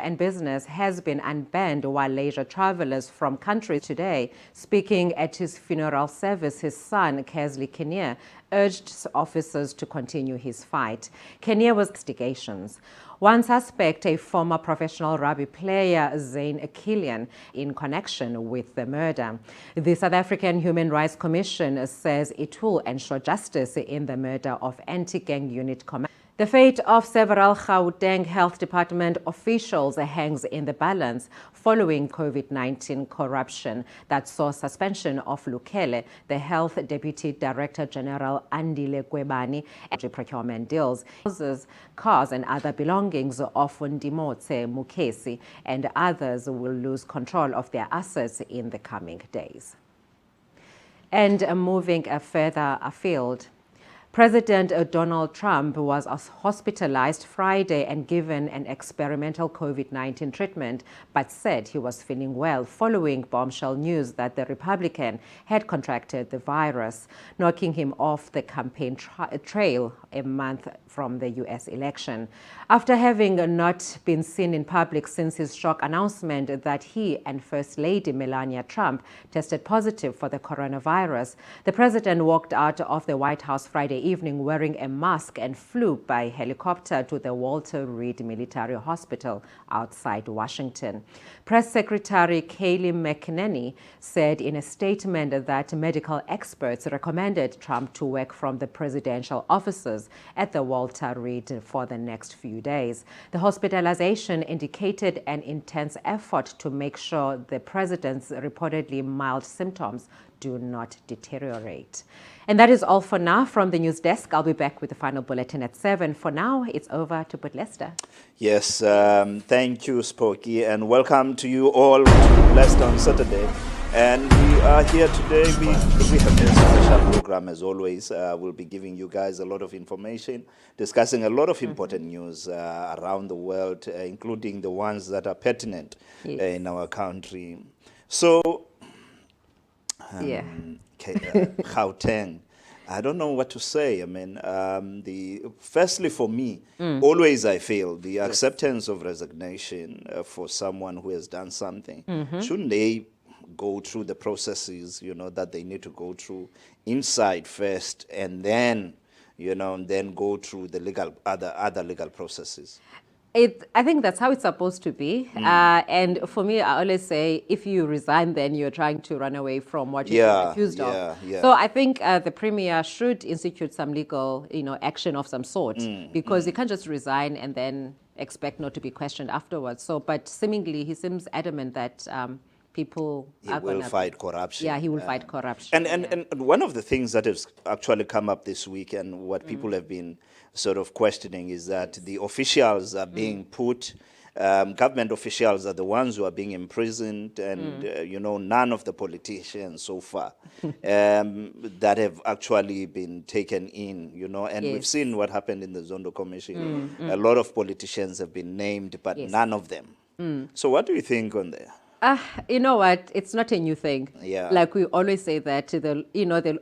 and business has been unbanned while leisure travelers from countries today. Speaking at his funeral service, his son, Kesley Kinnear, urged officers to continue his fight. Kinnear was investigations. One suspect, a former professional rugby player, Zane Killian, in connection with the murder. The South African Human Rights Commission says it will ensure justice in the murder of anti-gang unit commander. The fate of several Gauteng Health Department officials hangs in the balance following COVID-19 corruption that saw suspension of Lukele, the Health Deputy Director General Andile Kwebani, and procurement deals, houses, cars and other belongings of Ndimotse Mukesi, and others will lose control of their assets in the coming days. And moving further afield, President Donald Trump was hospitalized Friday and given an experimental COVID-19 treatment, but said he was feeling well following bombshell news that the Republican had contracted the virus, knocking him off the campaign trail a month from the U.S. election. After having not been seen in public since his shock announcement that he and First Lady Melania Trump tested positive for the coronavirus, the president walked out of the White House Friday evening wearing a mask and flew by helicopter to the Walter Reed Military Hospital outside Washington. Press Secretary Kayleigh McEnany said in a statement that medical experts recommended Trump to work from the presidential offices at the Walter Reed for the next few days. The hospitalization indicated an intense effort to make sure the president's reportedly mild symptoms do not deteriorate. And that is all for now from the news desk. I'll be back with the final bulletin at 7. For now, it's over to Lester. Yes, thank you, Spooky, and welcome to you all to Blessed on Saturday. And we are here today. We have a special program as always. We'll be giving you guys a lot of information, discussing a lot of important news around the world, including the ones that are pertinent in our country. So, Gauteng. I don't know what to say. I mean, firstly for me, always I feel the acceptance of resignation for someone who has done something, shouldn't they go through the processes, that they need to go through inside first, and then, then go through the other legal processes? I think that's how it's supposed to be. And for me, I always say, if you resign, then you're trying to run away from what you're accused of. So I think the Premier should institute some legal, action of some sort, because you can't just resign and then expect not to be questioned afterwards. So, but seemingly, he seems adamant that people are going to fight corruption. Yeah, he will fight corruption. And one of the things that has actually come up this week, and what people have been sort of questioning, is that the officials are being put, government officials are the ones who are being imprisoned, and none of the politicians so far that have actually been taken in, and we've seen what happened in the Zondo Commission. A lot of politicians have been named, but none of them. So what do you think on there? You know what? It's not a new thing. Yeah. Like we always say that there'll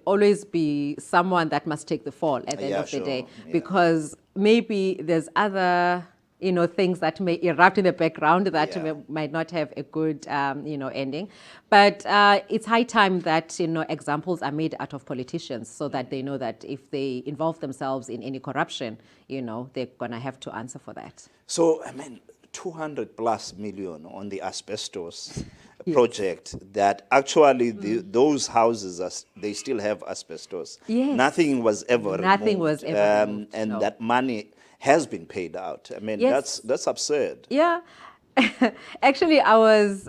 always be someone that must take the fall at the end of the day, because maybe there's other things that may erupt in the background that might not have a good ending. But it's high time that examples are made out of politicians, so that they know that if they involve themselves in any corruption, they're gonna have to answer for that. So I mean, 200+ million on the asbestos project, that actually those houses they still have asbestos. Yes. Nothing was ever removed, removed, and that money has been paid out. I mean, that's absurd. Yeah. Actually, I was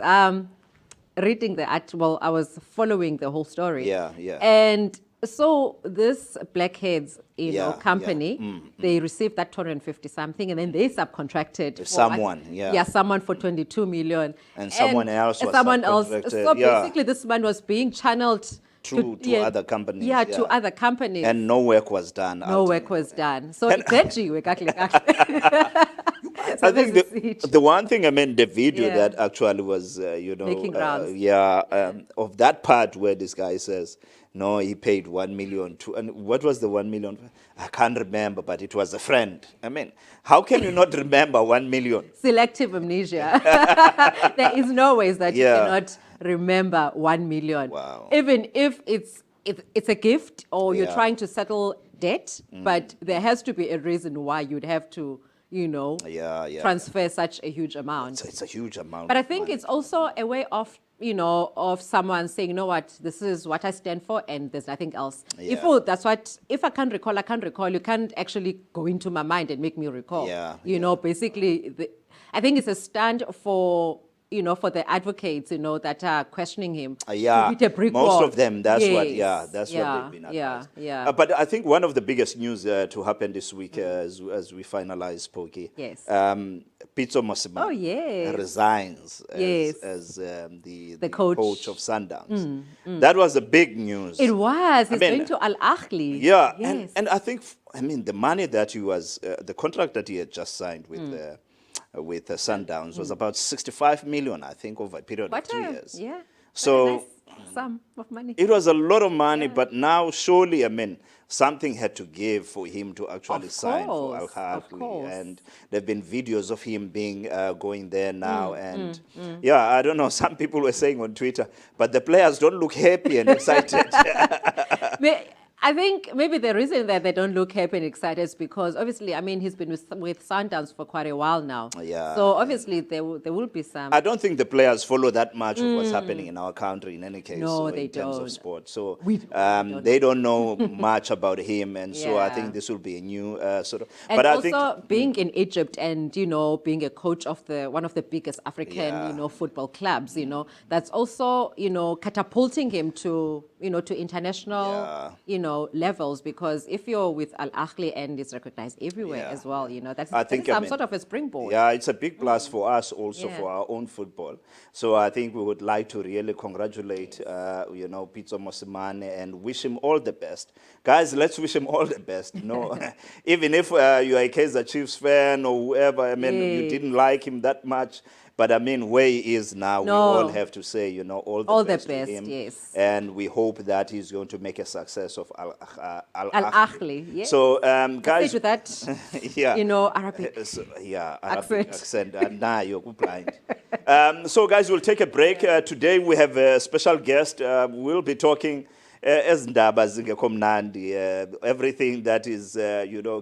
reading I was following the whole story. Yeah. And so this Blackheads, company, they received that 250 something, and then they subcontracted someone for 22 million, and someone else was So basically, this money was being channeled to other companies. To other companies, and no work was done. No work was done. So exactly. I think there's a siege. the one thing, I mean, the video Yeah. that actually was, Making rounds. of that part where this guy says, no, he paid 1 million to, and what was the 1 million? I can't remember, but it was a friend. I mean, how can you not remember 1 million? Selective amnesia. There is no ways that Yeah. you cannot remember 1 million. Wow. Even if it's a gift or you're Yeah. trying to settle debt, but there has to be a reason why you'd have to, Yeah. transfer such a huge amount. It's a huge amount. But I of think money. it's also a way of, of someone saying, you know what, this is what I stand for and there's nothing else. Yeah. If I can't recall, I can't recall. You can't actually go into my mind and make me recall. Yeah, Basically, I think it's a stand for, for the advocates, that are questioning him. to hit a brick most wall. of them. That's what. Yes. Yeah, that's what they've been advised. Yeah. But I think one of the biggest news to happen this week, as we finalize Pokey. Yes. Pitso Mosimane. Oh, yes. Resigns Yes. as the coach. of Sundowns. That was a big news. It was. He's mean, going to Al Ahly. Yeah, Yes. and I think, the money that he was, the contract that he had just signed with Sundowns was about 65 million, I think, over a period of 2 years. Yeah. So What a nice sum of money. it was a lot of money, but now surely, something had to give for him to actually Of sign for Al course, of Ahly. course. And there have been videos of him being going there now. Yeah, I don't know, some people were saying on Twitter, but the players don't look happy and excited. I think maybe the reason that they don't look happy and excited is because obviously, he's been with Sundowns for quite a while now. Yeah. So obviously there will be some. I don't think the players follow that much of what's happening in our country in any case. No, so they in terms don't. of sport. So We don't. they don't know much about him, and so I Yeah. think this will be a new sort of. And but I also think being in Egypt and, being a coach of one of the biggest African, Yeah. football clubs, that's also, catapulting him to, to international, levels. Because if you're with Al Ahly and it's recognized everywhere Yeah. as well, that's I think, some sort of a springboard. Yeah, it's a big plus for us also Yeah. for our own football. So I think we would like to really congratulate, Pitso Mosimane and wish him all the best. Guys, let's wish him all the best. Even if you are a Kaizer Chiefs fan or whoever, you didn't like him that much. But where he is now, we all have to say, all the best to him. Yes. And we hope that he's going to make a success of Al Ahly, yes. So, guys, With that, yeah. Arabic. Arabic accent. Nah, you're blind. So, guys, we'll take a break. Today we have a special guest. We'll be talking everything that is,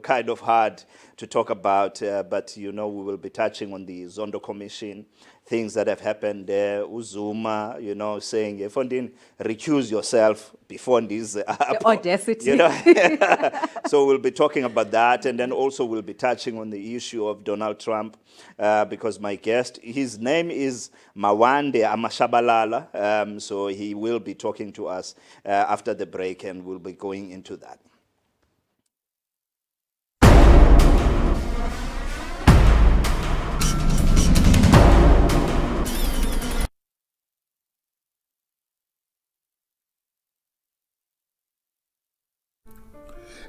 kind of hard to talk about, but, we will be touching on the Zondo Commission, things that have happened there, Uzuma, saying, Efondin, recuse yourself before this. The audacity. So we'll be talking about that, and then also we'll be touching on the issue of Donald Trump, because my guest, his name is Mawande Amashabalala, so he will be talking to us after the break, and we'll be going into that.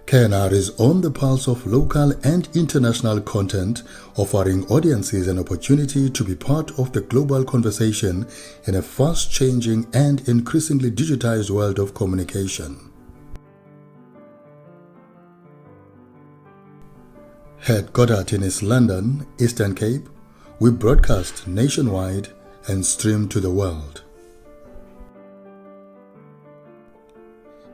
KNR is on the pulse of local and international content, offering audiences an opportunity to be part of the global conversation in a fast-changing and increasingly digitized world of communication. Headquartered in East London, Eastern Cape, we broadcast nationwide and stream to the world.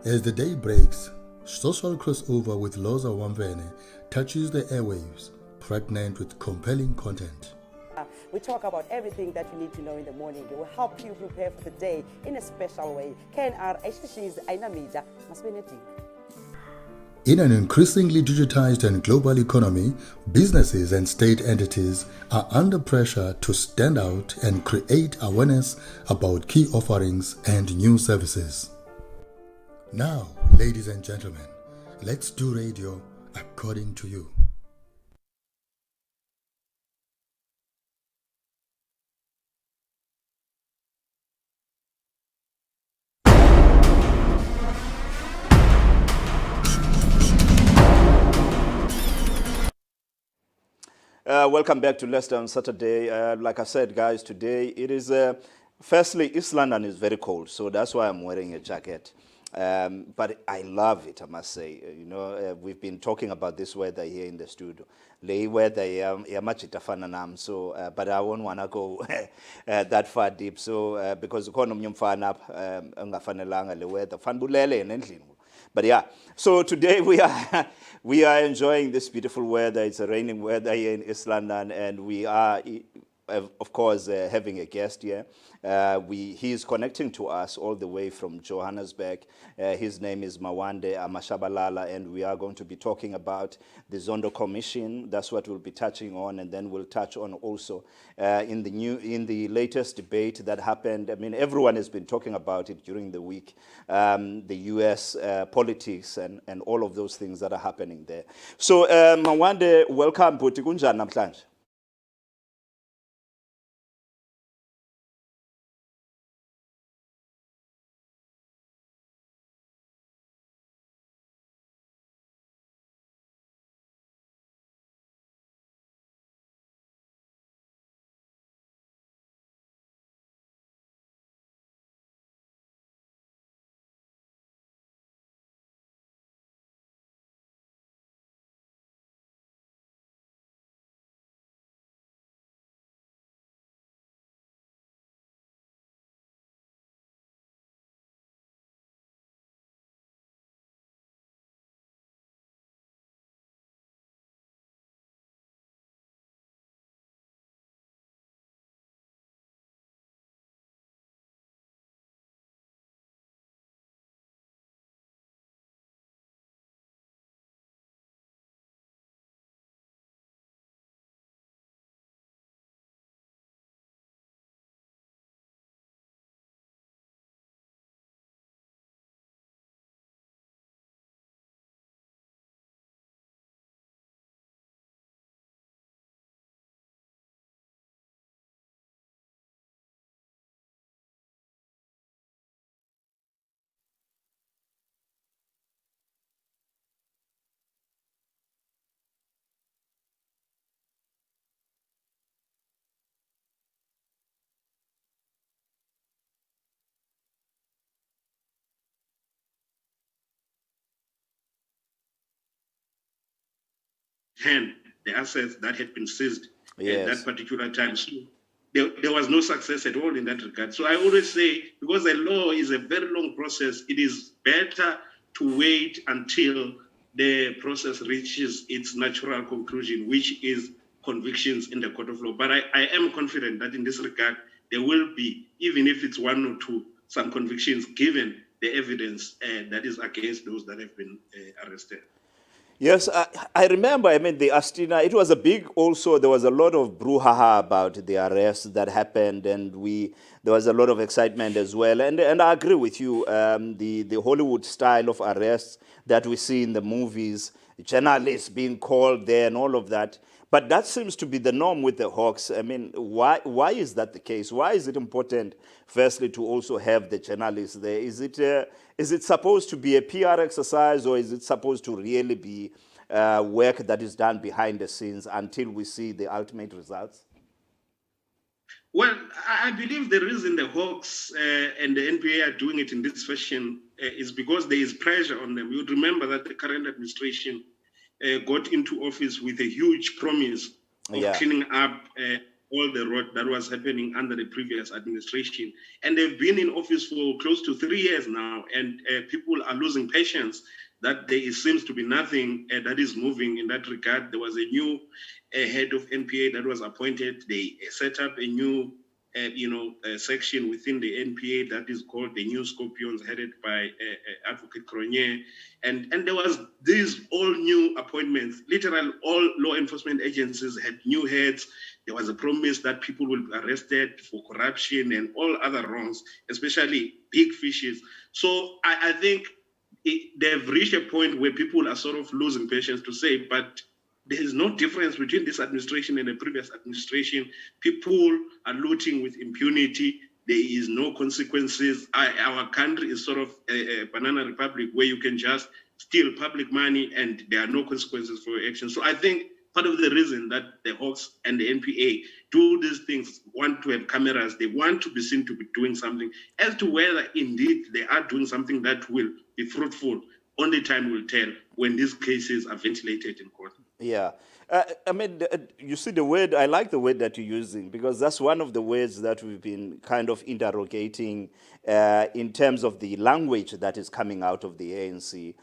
As the day breaks, social crossover with Loza Wamvene touches the airwaves, pregnant with compelling content. We talk about everything that you need to know in the morning. It will help you prepare for the day in a special way. KNR HTC's Aina Media, Masbeneti. In an increasingly digitized and global economy, businesses and state entities are under pressure to stand out and create awareness about key offerings and new services. Now, ladies and gentlemen, let's do radio according to you. Welcome back to Leicester on Saturday. Like I said, guys, today it is, firstly, East London is very cold, so that's why I'm wearing a jacket. But I love it, I must say. You know, we've been talking about this weather here in the studio. The weather, so, but I won't want to go that far deep. So, because the weather, but yeah, so today we are enjoying this beautiful weather. It's a raining weather here in East London, and we are, of course, having a guest here. He is connecting to us all the way from Johannesburg. His name is Mawande Amashabalala, and we are going to be talking about the Zondo Commission. That's what we'll be touching on, and then we'll touch on also in the latest debate that happened. I mean, everyone has been talking about it during the week. The U.S. Politics and all of those things that are happening there. So, Mawande, welcome. Bhuti kunjani namhlanje? Hand the assets that had been seized Yes. at that particular time. So there was no success at all in that regard. So I always say, because the law is a very long process, it is better to wait until the process reaches its natural conclusion, which is convictions in the court of law. But I am confident that in this regard, there will be, even if it's one or two, some convictions given the evidence that is against those that have been arrested. Yes, I remember, I mean, the Astina, it was a big, also, there was a lot of brouhaha about the arrest that happened, and there was a lot of excitement as well. And I agree with you, the Hollywood style of arrests that we see in the movies, journalists being called there and all of that. But that seems to be the norm with the Hawks. I mean, why is that the case? Why is it important, firstly, to also have the journalists there? Is it supposed to be a PR exercise, or is it supposed to really be work that is done behind the scenes until we see the ultimate results? Well, I believe the reason the Hawks and the NPA are doing it in this fashion is because there is pressure on them. You'd remember that the current administration got into office with a huge promise of cleaning up all the rot that was happening under the previous administration. And they've been in office for close to 3 years now, and people are losing patience that there seems to be nothing that is moving in that regard. There was a new head of NPA that was appointed. They set up a new section within the NPA that is called the New Scorpions, headed by Advocate Cronje. And there was these all new appointments. Literally, all law enforcement agencies had new heads. There was a promise that people will be arrested for corruption and all other wrongs, especially big fishes. So I think they've reached a point where people are sort of losing patience to say, but there is no difference between this administration and the previous administration. People are looting with impunity. There is no consequences. Our country is sort of a banana republic where you can just steal public money and there are no consequences for your actions. So I think part of the reason that the Hawks and the NPA do these things, want to have cameras, they want to be seen to be doing something. As to whether indeed they are doing something that will be fruitful, only time will tell when these cases are ventilated in court. Yeah. You see the word, I like the word that you're using, because that's one of the words that we've been kind of interrogating in terms of the language that is coming out of the ANC.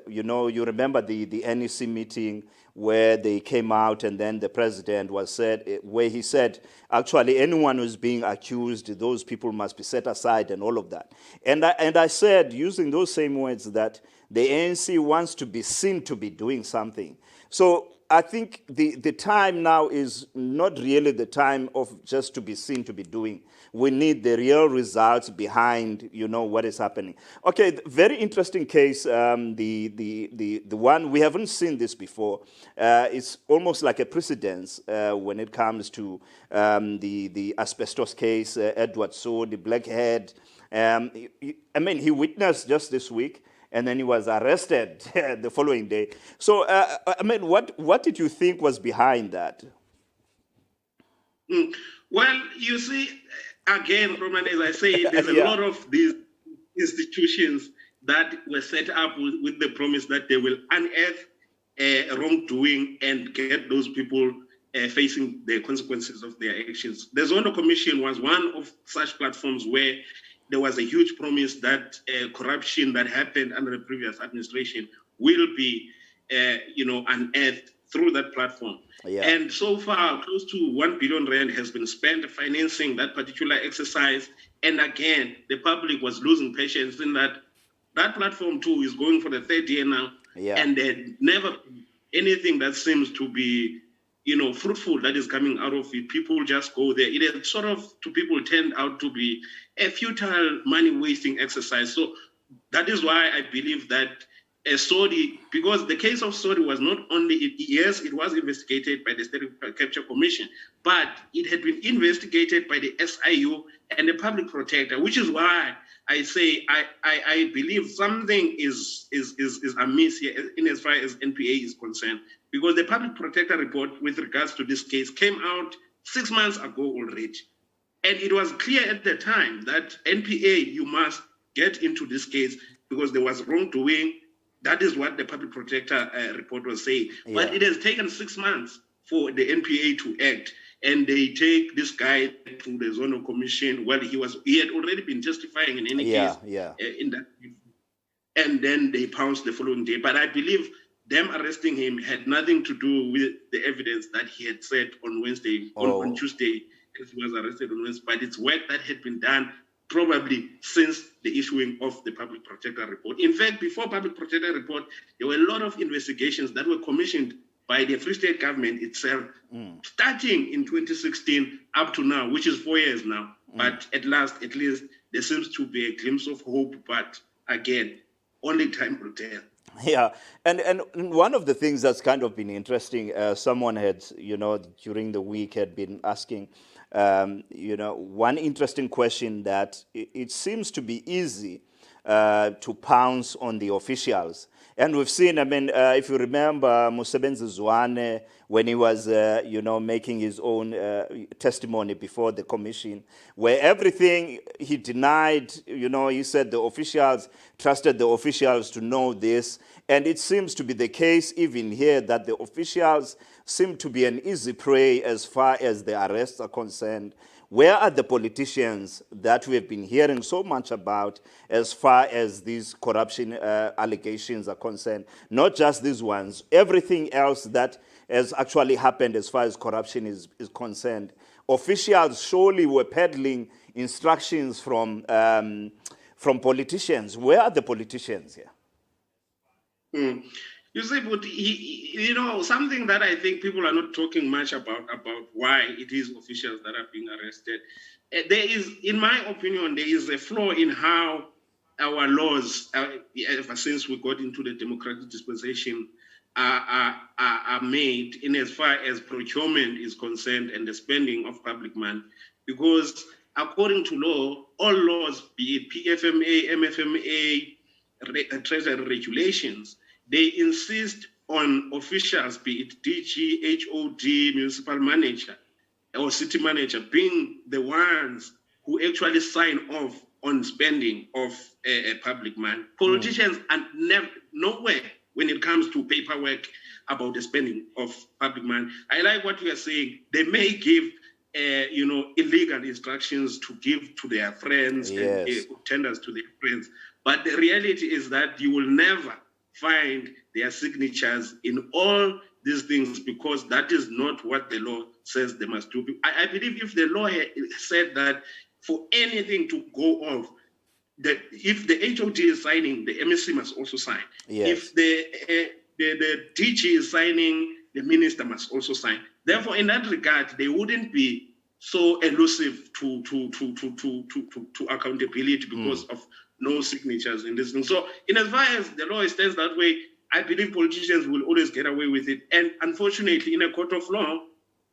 You remember the NEC meeting where they came out and then the president where he said, actually, anyone who's being accused, those people must be set aside and all of that. And I said, using those same words, that the ANC wants to be seen to be doing something. So I think the time now is not really the time of just to be seen to be doing. We need the real results behind, what is happening. Okay, very interesting case. The one, we haven't seen this before. It's almost like a precedence when it comes to the asbestos case, Edward So, the blackhead. He witnessed just this week, and then he was arrested the following day. So, what did you think was behind that? Well, you see, again, Roman, as I say, there's a lot of these institutions that were set up with the promise that they will unearth wrongdoing and get those people facing the consequences of their actions. The Zondo Commission was one of such platforms where there was a huge promise that corruption that happened under the previous administration will be, unearthed through that platform. Yeah. And so far, close to 1 billion rand has been spent financing that particular exercise. And again, the public was losing patience in that platform too is going for the third year now. Yeah. And there's never anything that seems to be, fruitful that is coming out of it. People just go there. It has sort of, to people, turned out to be a futile money-wasting exercise. So that is why I believe that Sodi, because the case of Sodi was not only, yes, it was investigated by the State Capture Commission, but it had been investigated by the SIU and the Public Protector, which is why I say I believe something is amiss here in as far as NPA is concerned, because the Public Protector report with regards to this case came out 6 months ago already. And it was clear at the time that NPA, you must get into this case because there was wrongdoing. That is what the Public Protector report was saying. Yeah. But it has taken 6 months for the NPA to act. And they take this guy to the Zondo Commission. Well, he had already been testifying in any case. In that, and then they pounced the following day. But I believe them arresting him had nothing to do with the evidence that he had said on Wednesday, on Tuesday, because he was arrested on Wednesday. But it's work that had been done probably since the issuing of the Public Protector report. In fact, before Public Protector report, there were a lot of investigations that were commissioned by the Free State government itself, starting in 2016 up to now, which is 4 years now. But at least, there seems to be a glimpse of hope. But again, only time will tell. Yeah, and one of the things that's kind of been interesting, someone had, during the week had been asking, one interesting question that it seems to be easy to pounce on the officials. And we've seen, if you remember Mosebenzi Zwane, when he was, making his own testimony before the commission, where everything he denied, he said the officials, trusted the officials to know this. And it seems to be the case even here that the officials seem to be an easy prey as far as the arrests are concerned. Where are the politicians that we have been hearing so much about as far as these corruption allegations are concerned? Not just these ones, everything else that has actually happened as far as corruption is concerned. Officials surely were peddling instructions from politicians. Where are the politicians here? You see, but something that I think people are not talking much about why it is officials that are being arrested. There is, in my opinion, there is a flaw in how our laws, ever since we got into the democratic dispensation, are made in as far as procurement is concerned and the spending of public money. Because according to law, all laws, be it PFMA, MFMA, treasury regulations, they insist on officials, be it DG, HOD, municipal manager, or city manager, being the ones who actually sign off on spending of public money. Politicians are nowhere when it comes to paperwork about the spending of public money. I like what you are saying. They may give, illegal instructions to give to their friends and tenders to their friends. But the reality is that you will never find their signatures in all these things, because that is not what the law says they must do. I believe if the law said that for anything to go off, that if the HOD is signing, the MSC must also sign. Yes. If the DG is signing, the minister must also sign. Therefore, in that regard, they wouldn't be so elusive to accountability because of no signatures in this thing. So, in as far as the law stands that way, I believe politicians will always get away with it. And unfortunately, in a court of law,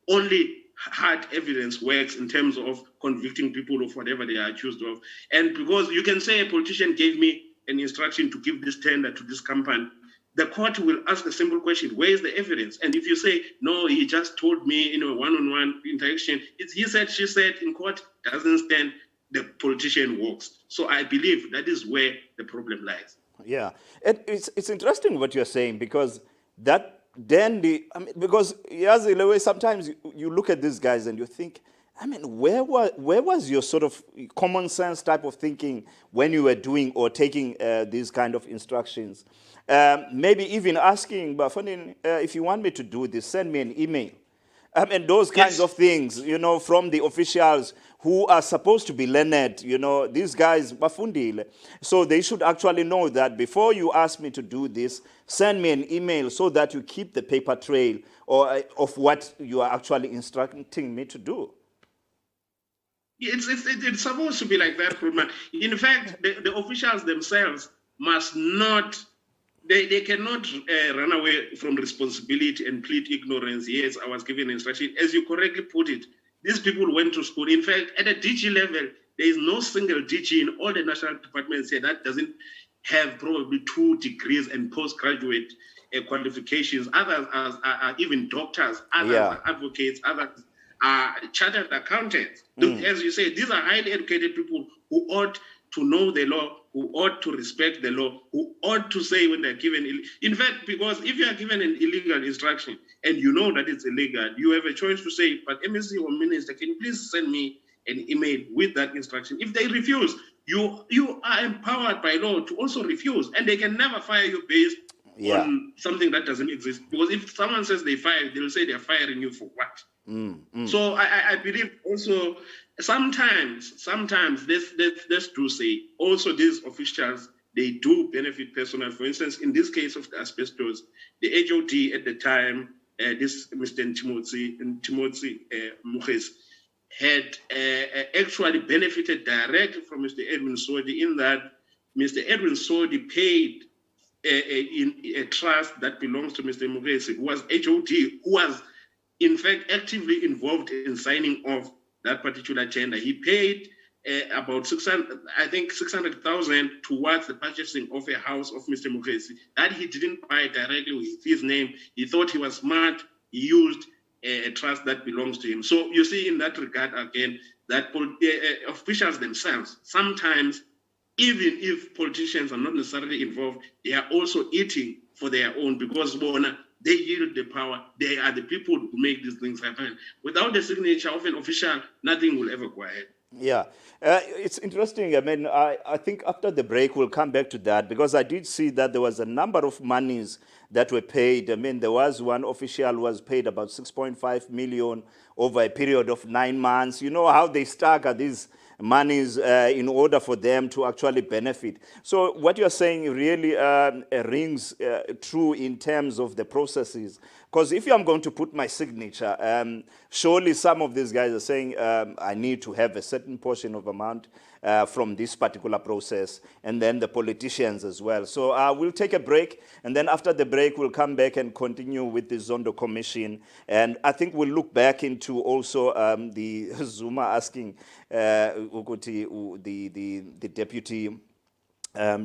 only hard evidence works in terms of convicting people of whatever they are accused of. And because you can say a politician gave me an instruction to give this tender to this company, the court will ask a simple question: where is the evidence? And if you say, no, he just told me in a one-on-one interaction, it's he said, she said, in court, doesn't stand, the politician walks. So I believe that is where the problem lies. Yeah, and it's interesting what you're saying, because that then because Yazi, sometimes you look at these guys and you think, I mean, where was your sort of common sense type of thinking when you were doing or taking these kind of instructions? Maybe even asking, Bafondini, if you want me to do this, send me an email. And those kinds of things, from the officials who are supposed to be learned, these guys, bafundile. So they should actually know that before you ask me to do this, send me an email so that you keep the paper trail of what you are actually instructing me to do. It's supposed to be like that, Krugman. In fact, the officials themselves must not, they cannot run away from responsibility and plead ignorance. Yes, I was given instruction. As you correctly put it, these people went to school. In fact, at a DG level, there is no single DG in all the national departments here that doesn't have probably 2 degrees and postgraduate qualifications. Others are even doctors, others are advocates, others are chartered accountants. As you say, these are highly educated people who ought to know the law, who ought to respect the law, who ought to say when they're given. In fact, because if you are given an illegal instruction and you know that it's illegal, you have a choice to say, but MSC or minister, can you please send me an email with that instruction? If they refuse, you are empowered by law to also refuse, and they can never fire you based on something that doesn't exist. Because if someone says they fire, they'll say they're firing you for what? So I believe also sometimes let's do say also these officials, they do benefit personnel. For instance, in this case of the asbestos, the HOD at the time, this Mr. Timothy Mugesi, had actually benefited directly from Mr. Edwin Sodi, in that Mr. Edwin Sodi paid in a trust that belongs to Mr. Mugesi, who was HOD, who was in fact actively involved in signing off that particular tender. He paid about 600,000 towards the purchasing of a house of Mr. Mugesi that he didn't buy directly with his name. He thought he was smart. He used a trust that belongs to him. So you see, in that regard, again, that officials themselves, sometimes, even if politicians are not necessarily involved, they are also eating for their own, because they yield the power. They are the people who make these things happen. Without the signature of an official, nothing will ever go ahead. Yeah, it's interesting. I mean, I think after the break, we'll come back to that, because I did see that there was a number of monies that were paid. I mean, there was one official who was paid about 6.5 million over a period of 9 months. You know how they stagger these monies in order for them to actually benefit. So what you're saying really rings true in terms of the processes. Because if I'm going to put my signature, surely some of these guys are saying I need to have a certain portion of amount from this particular process, and then the politicians as well. So we'll take a break, and then after the break, we'll come back and continue with the Zondo Commission. And I think we'll look back into also the Zuma asking the deputy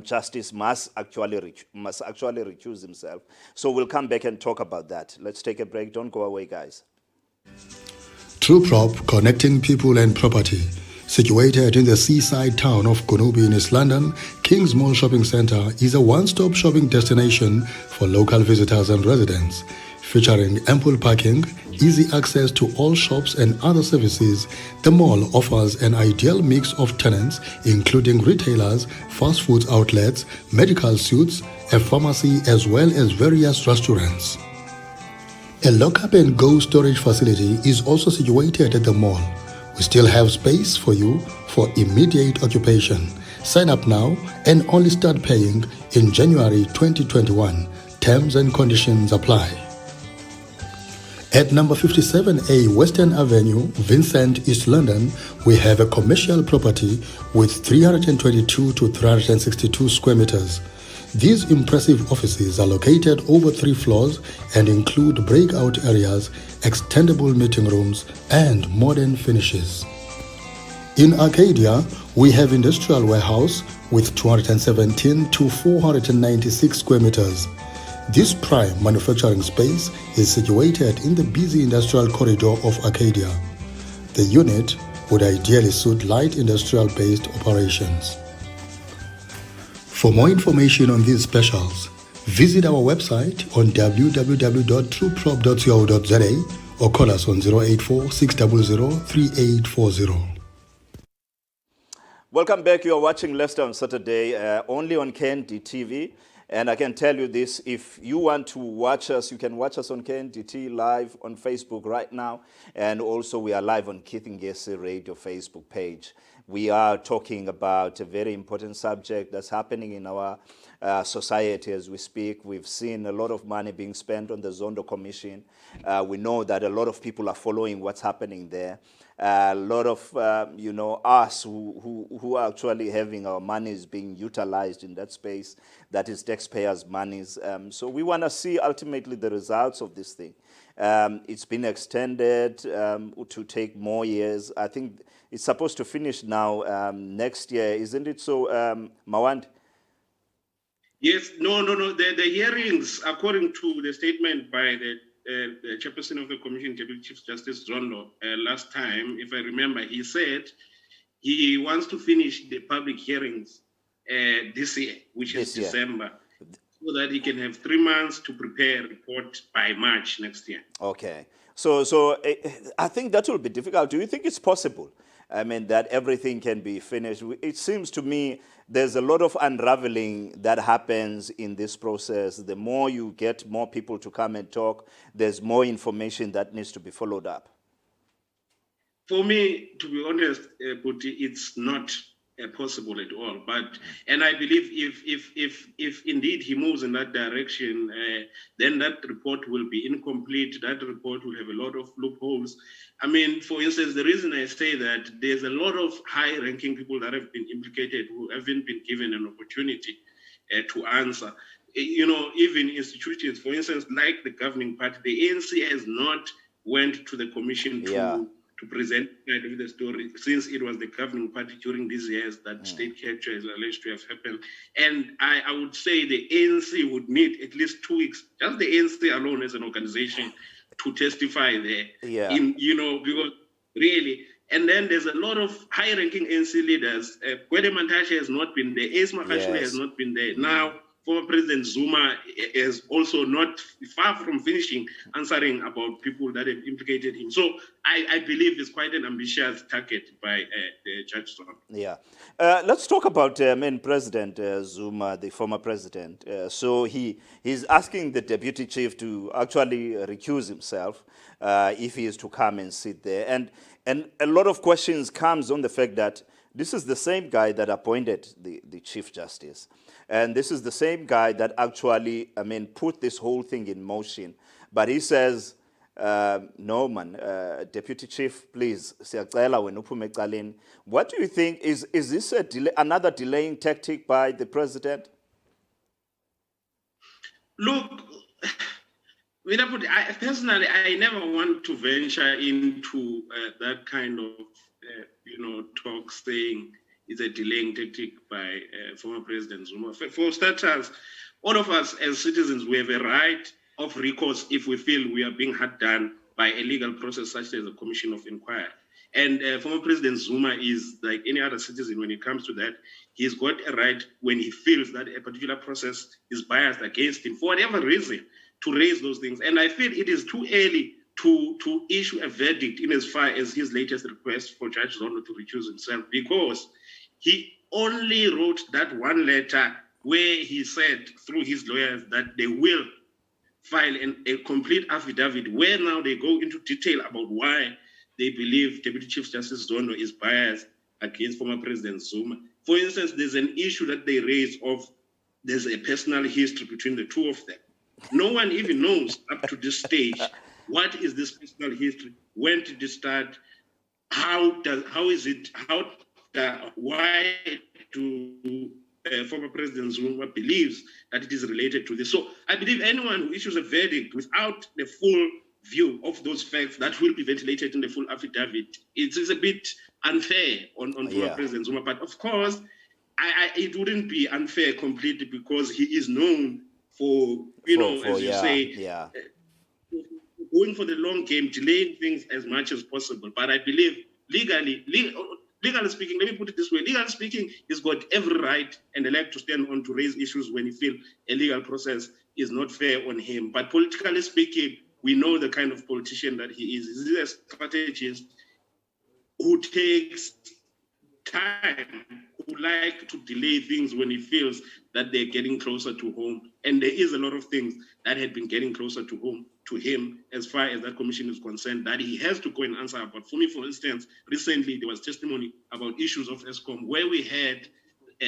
Justice must actually recuse himself. So we'll come back and talk about that. Let's take a break. Don't go away, guys. True Prop, connecting people and property. Situated in the seaside town of Kunubi in East London, Kings Mall Shopping Centre is a one-stop shopping destination for local visitors and residents. Featuring ample parking, easy access to all shops and other services, the mall offers an ideal mix of tenants, including retailers, fast food outlets, medical suites, a pharmacy, as well as various restaurants. A lock-up and go storage facility is also situated at the mall. We still have space for you for immediate occupation. Sign up now and only start paying in January 2021. Terms and conditions apply. At number 57A Western Avenue, Vincent, East London, we have a commercial property with 322 to 362 square meters. These impressive offices are located over 3 floors and include breakout areas, extendable meeting rooms, and modern finishes. In Arcadia, we have industrial warehouse with 217 to 496 square meters. This prime manufacturing space is situated in the busy industrial corridor of Arcadia. The unit would ideally suit light industrial-based operations. For more information on these specials, visit our website on www.trueprop.co.za or call us on 084 600 3840. Welcome back. You are watching Leicester on Saturday, only on KND TV. And I can tell you this, if you want to watch us, you can watch us on KNDT live on Facebook right now. And also we are live on Keith Ngesi Radio Facebook page. We are talking about a very important subject that's happening in our society as we speak. We've seen a lot of money being spent on the Zondo Commission. We know that a lot of people are following what's happening there. A lot of, us who are actually having our monies being utilized in that space, that is taxpayers' monies. So we want to see ultimately the results of this thing. It's been extended to take more years. I think it's supposed to finish now next year, isn't it so, Mawand? Yes, no. The hearings, according to the statement by the chairperson of the commission, Deputy Chief Justice Zondo, last time, if I remember, he said he wants to finish the public hearings this year, which is December, so that he can have 3 months to prepare a report by March next year. Okay. So I think that will be difficult. Do you think it's possible? I mean, that everything can be finished? It seems to me there's a lot of unraveling that happens in this process. The more you get more people to come and talk, there's more information that needs to be followed up. For me, to be honest, Puti, it's not possible at all. And I believe if indeed he moves in that direction, then that report will be incomplete. That report will have a lot of loopholes. I mean, for instance, the reason I say that, there's a lot of high-ranking people that have been implicated who haven't been given an opportunity to answer. Even institutions, for instance, like the governing party, the ANC has not went to the commission to present the story, since it was the governing party during these years that state capture is alleged to have happened. And I would say the ANC would need at least 2 weeks, just the ANC alone as an organization, to testify there. Because really, and then there's a lot of high-ranking ANC leaders. Gwede Mantashe has not been there. Ace Magashule has not been there. Now, former President Zuma is also not far from finishing answering about people that have implicated him. So I believe it's quite an ambitious target by Judge Zuma. Yeah. Let's talk about President Zuma, the former president. So he's asking the deputy chief to actually recuse himself if he is to come and sit there. And a lot of questions comes on the fact that this is the same guy that appointed the Chief Justice. And this is the same guy that actually, put this whole thing in motion. But he says, no, man, Deputy Chief, please, what do you think? Is this another delaying tactic by the president? Look, personally, I never want to venture into that kind of, talk saying it's a delaying tactic by former President Zuma. For starters, all of us as citizens, we have a right of recourse if we feel we are being hard done by a legal process such as a commission of inquiry. And former President Zuma is like any other citizen when it comes to that. He's got a right when he feels that a particular process is biased against him for whatever reason to raise those things. And I feel it is too early to issue a verdict in as far as his latest request for Judge Zondo to recuse himself, because he only wrote that one letter where he said through his lawyers that they will file a complete affidavit where now they go into detail about why they believe Deputy Chief Justice Zondo is biased against former President Zuma. For instance, there's an issue that they raise of there's a personal history between the two of them. No one even knows up to this stage what is this personal history, when did it start, why do former President Zuma believes that it is related to this. So I believe anyone who issues a verdict without the full view of those facts that will be ventilated in the full affidavit, it is a bit unfair on former President Zuma. But of course, it wouldn't be unfair completely, because he is known for, going for the long game, delaying things as much as possible. But I believe legally speaking, let me put it this way, legally speaking, he's got every right and the leg to stand on to raise issues when he feels a legal process is not fair on him. But politically speaking, we know the kind of politician that he is. He's a strategist who takes time, who like to delay things when he feels that they're getting closer to home. And there is a lot of things that had been getting closer to home to him as far as that commission is concerned that he has to go and answer about. For me, for instance, recently there was testimony about issues of Eskom where we had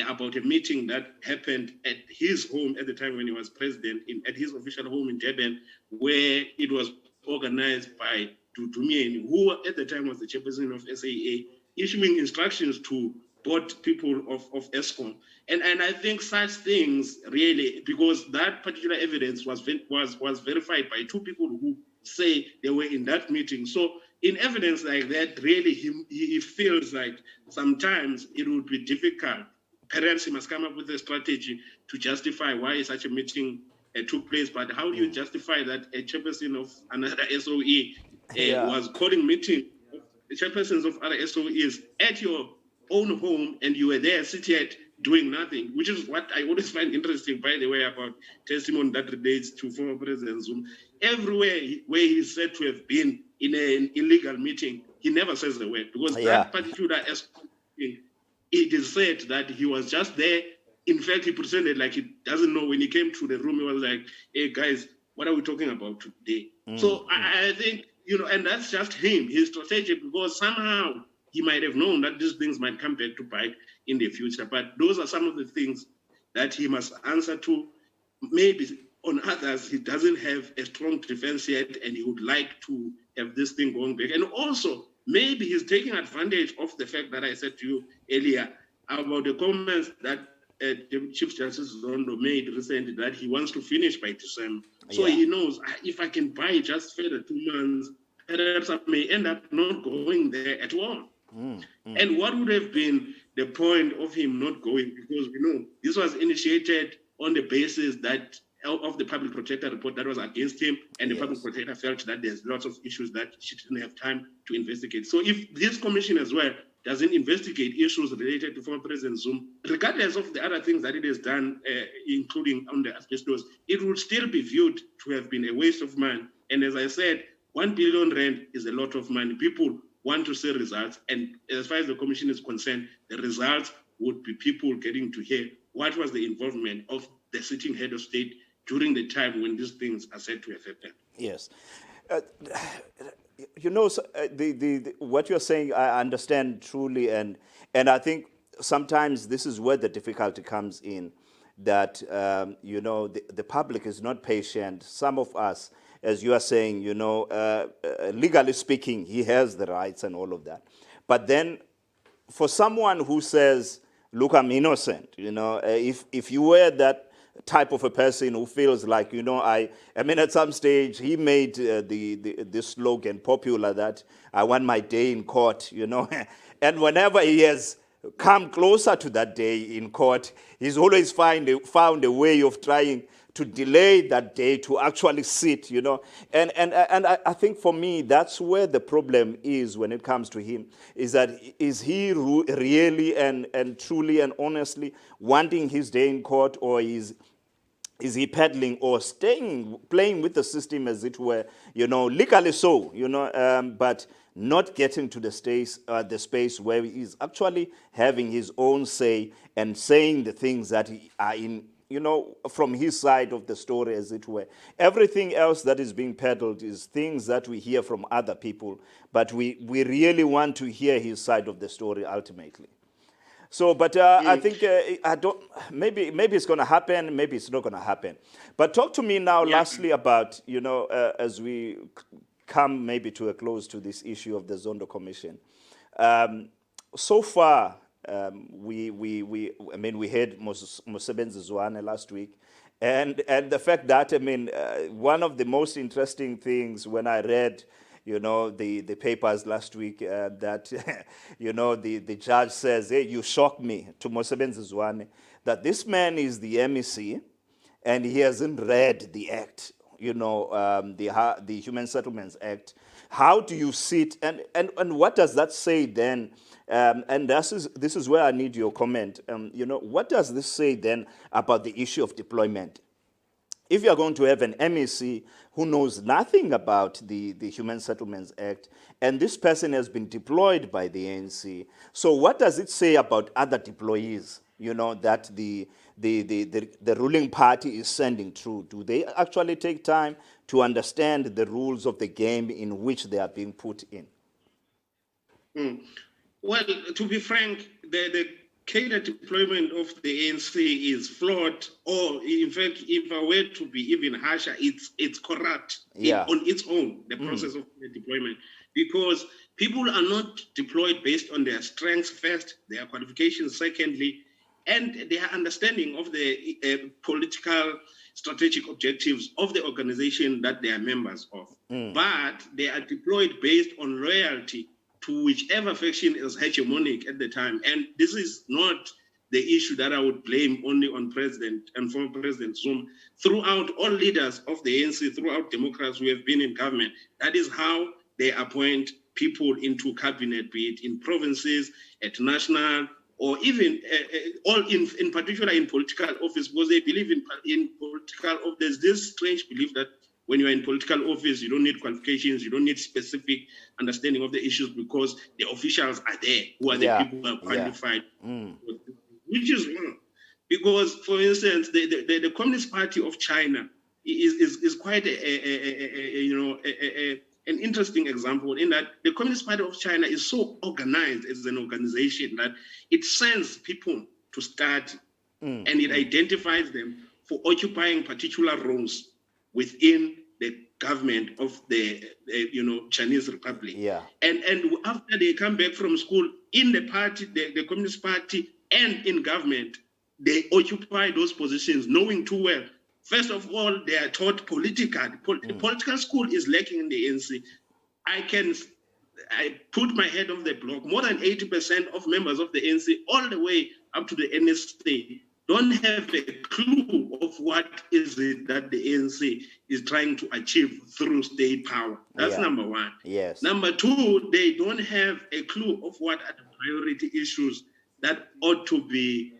about a meeting that happened at his home at the time when he was president, at his official home in Durban, where it was organized by Dudumien, who at the time was the chairperson of SAA, issuing instructions to board people of Eskom. And I think such things really, because that particular evidence was verified by two people who say they were in that meeting. So in evidence like that, really he feels like sometimes it would be difficult. Perhaps he must come up with a strategy to justify why such a meeting took place. But how do you justify that a chairperson of another SOE was calling meeting, chairpersons of other SOEs at your own home, and you were there seated doing nothing, which is what I always find interesting, by the way, about testimony that relates to former President Zuma. Everywhere where he's said to have been in an illegal meeting, he never says the word, because that particular meeting, it is said that he was just there. In fact, he pretended like he doesn't know. When he came to the room, he was like, hey, guys, what are we talking about today? So I think, and that's just him. He's strategic because somehow he might have known that these things might come back to bite in the future. But those are some of the things that he must answer to. Maybe on others, he doesn't have a strong defense yet, and he would like to have this thing going back. And also, maybe he's taking advantage of the fact that I said to you earlier about the comments that Chief Justice Zondo made recently, that he wants to finish by December. So he knows, if I can buy just further 2 months, perhaps I may end up not going there at all. And what would have been the point of him not going? Because we know this was initiated on the basis that of the public protector report that was against him, and the public protector felt that there's lots of issues that she didn't have time to investigate. So if this commission as well doesn't investigate issues related to former President Zuma, regardless of the other things that it has done, including on the asbestos, it would still be viewed to have been a waste of money. And as I said, 1 billion rand is a lot of money. People want to see results. And as far as the commission is concerned, the results would be people getting to hear what was the involvement of the sitting head of state during the time when these things are said to have happened. Yes. What you're saying, I understand truly, and I think sometimes this is where the difficulty comes in, that, the public is not patient. Some of us, as you are saying, legally speaking, he has the rights and all of that. But then for someone who says, look, I'm innocent, if you were that type of a person who feels like, I mean, at some stage he made this slogan popular that I want my day in court, and whenever he has come closer to that day in court, he's always found a way of trying to delay that day to actually sit, you know. And I think for me, that's where the problem is when it comes to him, is that is he really and truly and honestly wanting his day in court, or is he peddling or playing with the system, as it were, you know, legally so, you know, but not getting to the space where he's actually having his own say and saying the things that are in, you know, from his side of the story, as it were. Everything else that is being peddled is things that we hear from other people, but we really want to hear his side of the story ultimately. So, but I think I don't. Maybe it's going to happen. Maybe it's not going to happen. But talk to me now, lastly, about, you know, as we come maybe to a close to this issue of the Zondo Commission. So far, I mean, we heard Mosebenzi Zwane last week, and the fact that, I mean, one of the most interesting things when I read, you know, the papers last week, that, you know, the judge says, hey, you shocked me, to Mosebenzi Zwane, that this man is the MEC and he hasn't read the act, you know, the Human Settlements Act. How do you sit, and what does that say then? And this is where I need your comment. You know, what does this say then about the issue of deployment? If you are going to have an MEC who knows nothing about the Human Settlements Act, and this person has been deployed by the ANC, so what does it say about other deployees, you know, that the ruling party is sending through? Do they actually take time to understand the rules of the game in which they are being put in? Well, to be frank, the cadre deployment of the ANC is flawed, or in fact, if I were to be even harsher, it's corrupt on its own, the process of the deployment, because people are not deployed based on their strengths first, their qualifications secondly, and their understanding of the political strategic objectives of the organization that they are members of. But they are deployed based on loyalty to whichever faction is hegemonic at the time. And this is not the issue that I would blame only on President and former President Zuma. Throughout, all leaders of the ANC, throughout Democrats who have been in government, that is how they appoint people into cabinet, be it in provinces, at national, or even in particular in political office, because they believe in political office. There's this strange belief that when you are in political office, you don't need qualifications, you don't need specific understanding of the issues, because the officials are there, who are the people who are qualified, which is wrong. Because, for instance, the Communist Party of China is quite an interesting example, in that the Communist Party of China is so organized as an organization that it sends people to study, and it identifies them for occupying particular roles within the government of the Chinese Republic. And after they come back from school, in the party, the Communist Party, and in government, they occupy those positions, knowing too well. First of all, they are taught politically. The political school is lacking in the ANC. I put my head on the block. More than 80% of members of the ANC, all the way up to the NSA, don't have a clue of what is it that the ANC is trying to achieve through state power. That's number one. Yes. Number two, they don't have a clue of what are the priority issues that ought to be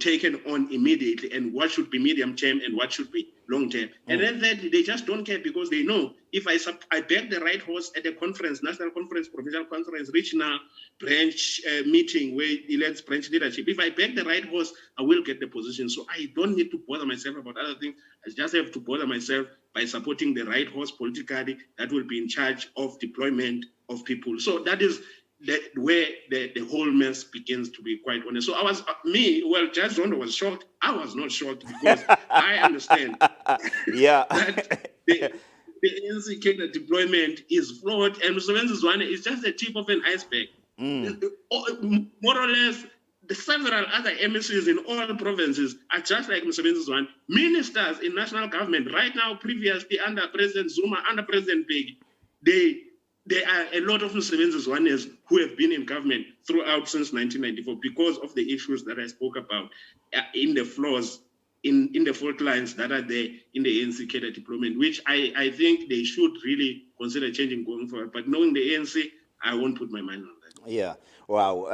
taken on immediately, and what should be medium term and what should be long term. And then thirdly, they just don't care, because they know if I back the right horse at a conference, national conference, provincial conference, regional branch meeting where it elects branch leadership, if I back the right horse, I will get the position. So I don't need to bother myself about other things. I just have to bother myself by supporting the right horse politically that will be in charge of deployment of people. So that is where the whole mess begins, to be quite honest. So Judge Zondo was shocked. I was not shocked, because I understand that the ANC cadre deployment is flawed, and Mosebenzi Zwane is just the tip of an iceberg. More or less, the several other MECs in all provinces are just like Mosebenzi Zwane. Ministers in national government right now, previously under President Zuma, under President Begi, they there are a lot of Msebenzis Zwanezis who have been in government throughout since 1994 because of the issues that I spoke about in the flaws, in the fault lines that are there in the ANC cadre deployment, which I think they should really consider changing going forward. But knowing the ANC, I won't put my mind on that. Yeah, wow.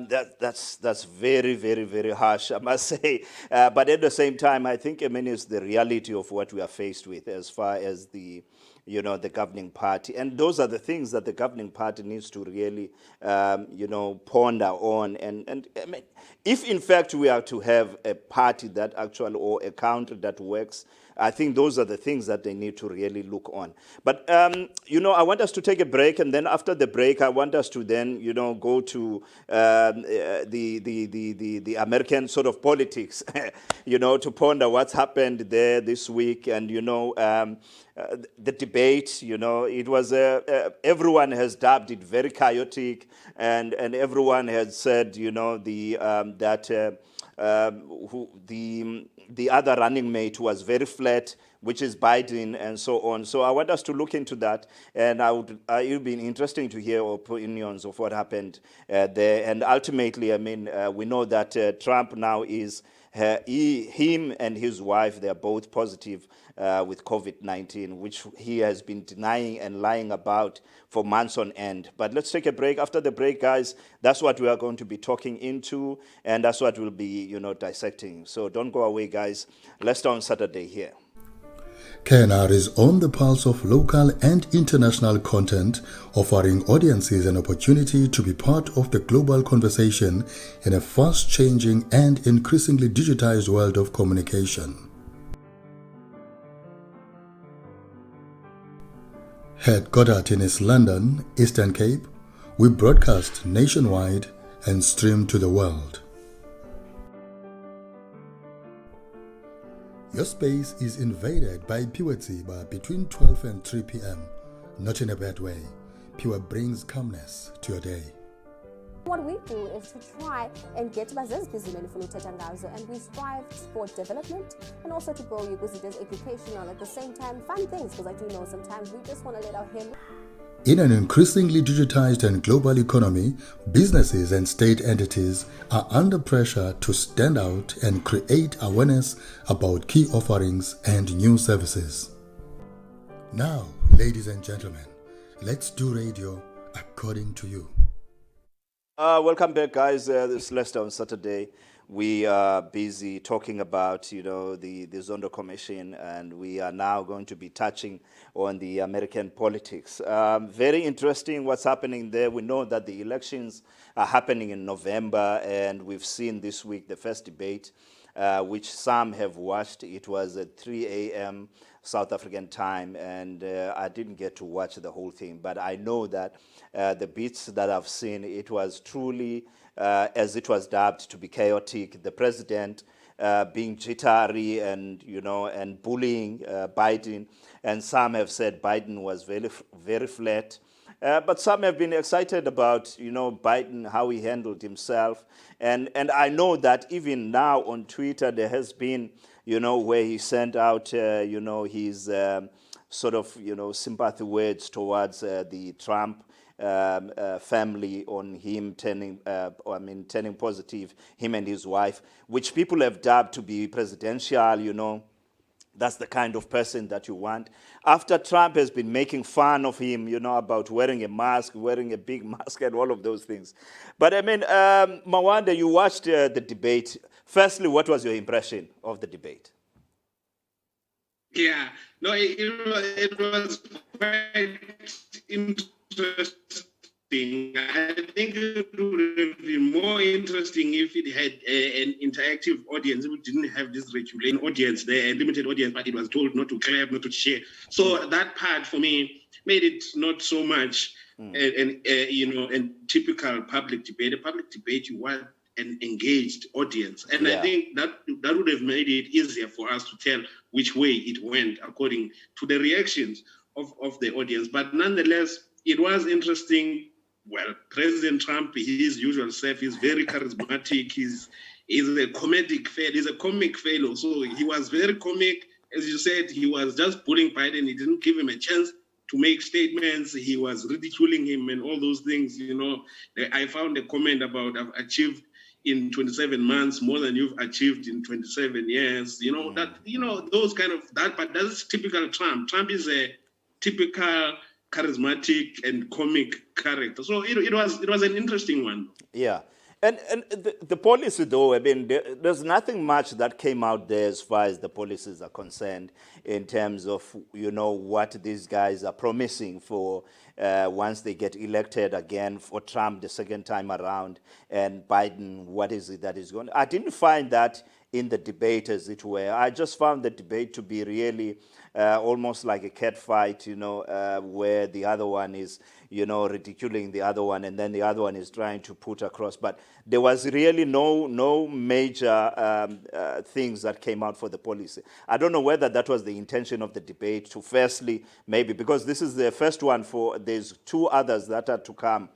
That's very, very, very harsh, I must say. But at the same time, I think, I mean, it's the reality of what we are faced with as far as the governing party. And those are the things that the governing party needs to really, ponder on. And I mean, if in fact we are to have a party that actually, or a country that works, I think those are the things that they need to really look on. But, I want us to take a break, and then after the break, I want us to then, go to the American sort of politics, to ponder what's happened there this week. And, the debate, it was, everyone has dubbed it very chaotic, and everyone has said, the other running mate was very flat, which is Biden, and so on. So I want us to look into that, and it would be interesting to hear opinions of what happened there. And ultimately, I mean, we know that Trump now is, him and his wife, they're both positive with COVID-19, which he has been denying and lying about for months on end. But let's take a break. After the break, guys, that's what we are going to be talking into, and that's what we'll be, dissecting. So don't go away, guys. Leicester on Saturday here. KNR is on the pulse of local and international content, offering audiences an opportunity to be part of the global conversation in a fast-changing and increasingly digitized world of communication. Headquartered in East London, Eastern Cape, we broadcast nationwide and stream to the world. Your space is invaded by Pure Tsiba between 12 and 3 p.m. Not in a bad way. Pure brings calmness to your day. What we do is to try and get ngazo, and we strive for development and also to grow you because it is educational at the same time, fun things, because I do know sometimes we just want to let out him. In an increasingly digitized and global economy, businesses and state entities are under pressure to stand out and create awareness about key offerings and new services. Now, ladies and gentlemen, let's do radio according to you. Welcome back, guys. This is Leicester on Saturday. We are busy talking about, the Zondo Commission, and we are now going to be touching on the American politics. Very interesting what's happening there. We know that the elections are happening in November, and we've seen this week the first debate, which some have watched. It was at 3 a.m. South African time, and I didn't get to watch the whole thing, but I know that the bits that I've seen, it was truly, as it was dubbed, to be chaotic. The president being jittery and, and bullying Biden, and some have said Biden was very, very flat. But some have been excited about, Biden, how he handled himself. And I know that even now on Twitter, there has been, where he sent out, his sort of, sympathy words towards the Trump family on him turning positive, him and his wife, which people have dubbed to be presidential, That's the kind of person that you want. After Trump has been making fun of him, about wearing a mask, wearing a big mask and all of those things. But I mean, Mawanda, you watched the debate. Firstly, what was your impression of the debate? Yeah, no, it was quite interesting. I think it would have been more interesting if it had an interactive audience. We didn't have this regulated audience there, a limited audience, but it was told not to clap, not to share. So that part for me made it not so much a typical public debate. A public debate, you want an engaged audience. And I think that would have made it easier for us to tell which way it went according to the reactions of the audience. But nonetheless, it was interesting. Well, President Trump, his usual self, is very charismatic. He's a comedic fellow. He's a comic fellow. So he was very comic. As you said, he was just bullying Biden. He didn't give him a chance to make statements. He was ridiculing him and all those things. I found a comment about I've achieved in 27 months more than you've achieved in 27 years. Those kind of that. But that's typical Trump. Trump is a typical charismatic and comic character. So it was an interesting one. Yeah. And the policy, though, I mean, there's nothing much that came out there as far as the policies are concerned in terms of, what these guys are promising for once they get elected again, for Trump the second time around, and Biden, what is it that is going on? I didn't find that in the debate, as it were. I just found the debate to be really almost like a cat fight, where the other one is, ridiculing the other one, and then the other one is trying to put across. But there was really no major things that came out for the policy. I don't know whether that was the intention of the debate, to firstly, maybe, because this is the first one, there's two others that are to come.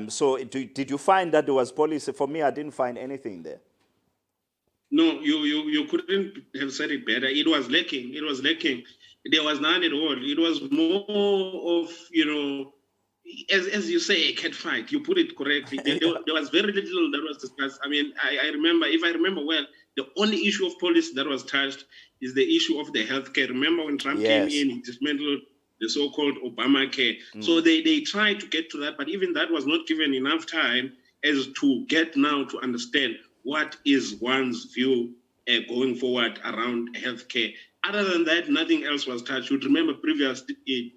So did you find that there was policy? For me, I didn't find anything there. No, you couldn't have said it better. It was lacking. There was none at all. It was more of, as you say, a cat fight. You put it correctly. There was very little that was discussed. I mean, I remember, if I remember well, the only issue of policy that was touched is the issue of the healthcare. Remember when Trump came in, he dismantled the so-called Obamacare. So they tried to get to that, but even that was not given enough time as to get now to understand what is one's view going forward around healthcare. Other than that, nothing else was touched. You'd remember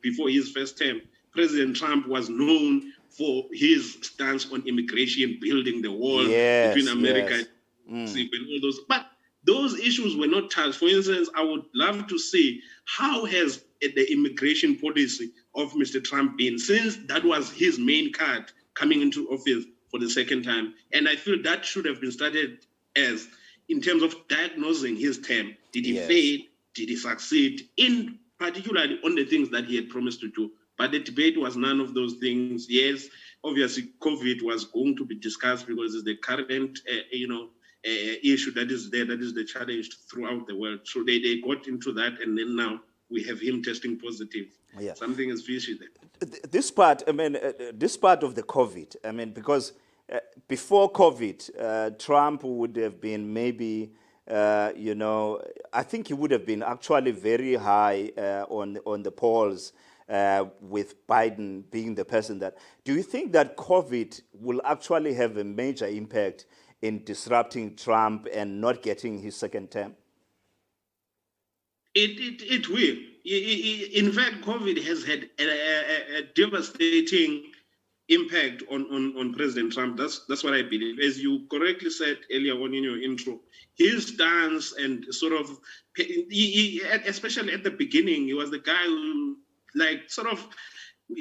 before his first term, President Trump was known for his stance on immigration, building the wall between America and all those. But those issues were not touched. For instance, I would love to see how has the immigration policy of Mr. Trump been, since that was his main card coming into office for the second time. And I feel that should have been started as, in terms of diagnosing his term. Did he fail? Did he succeed? In particularly on the things that he had promised to do. But the debate was none of those things. Yes, obviously COVID was going to be discussed because it's the current, issue that is there, that is the challenge throughout the world. So they got into that, and then now we have him testing positive. Yeah. Something is fishy there. This part of the COVID, because before COVID, Trump would have been maybe, I think he would have been actually very high on the polls with Biden being the person that. Do you think that COVID will actually have a major impact in disrupting Trump and not getting his second term? It will. In fact, COVID has had a devastating impact on President Trump. That's what I believe. As you correctly said earlier on in your intro, his stance and sort of, especially at the beginning, he was the guy who sort of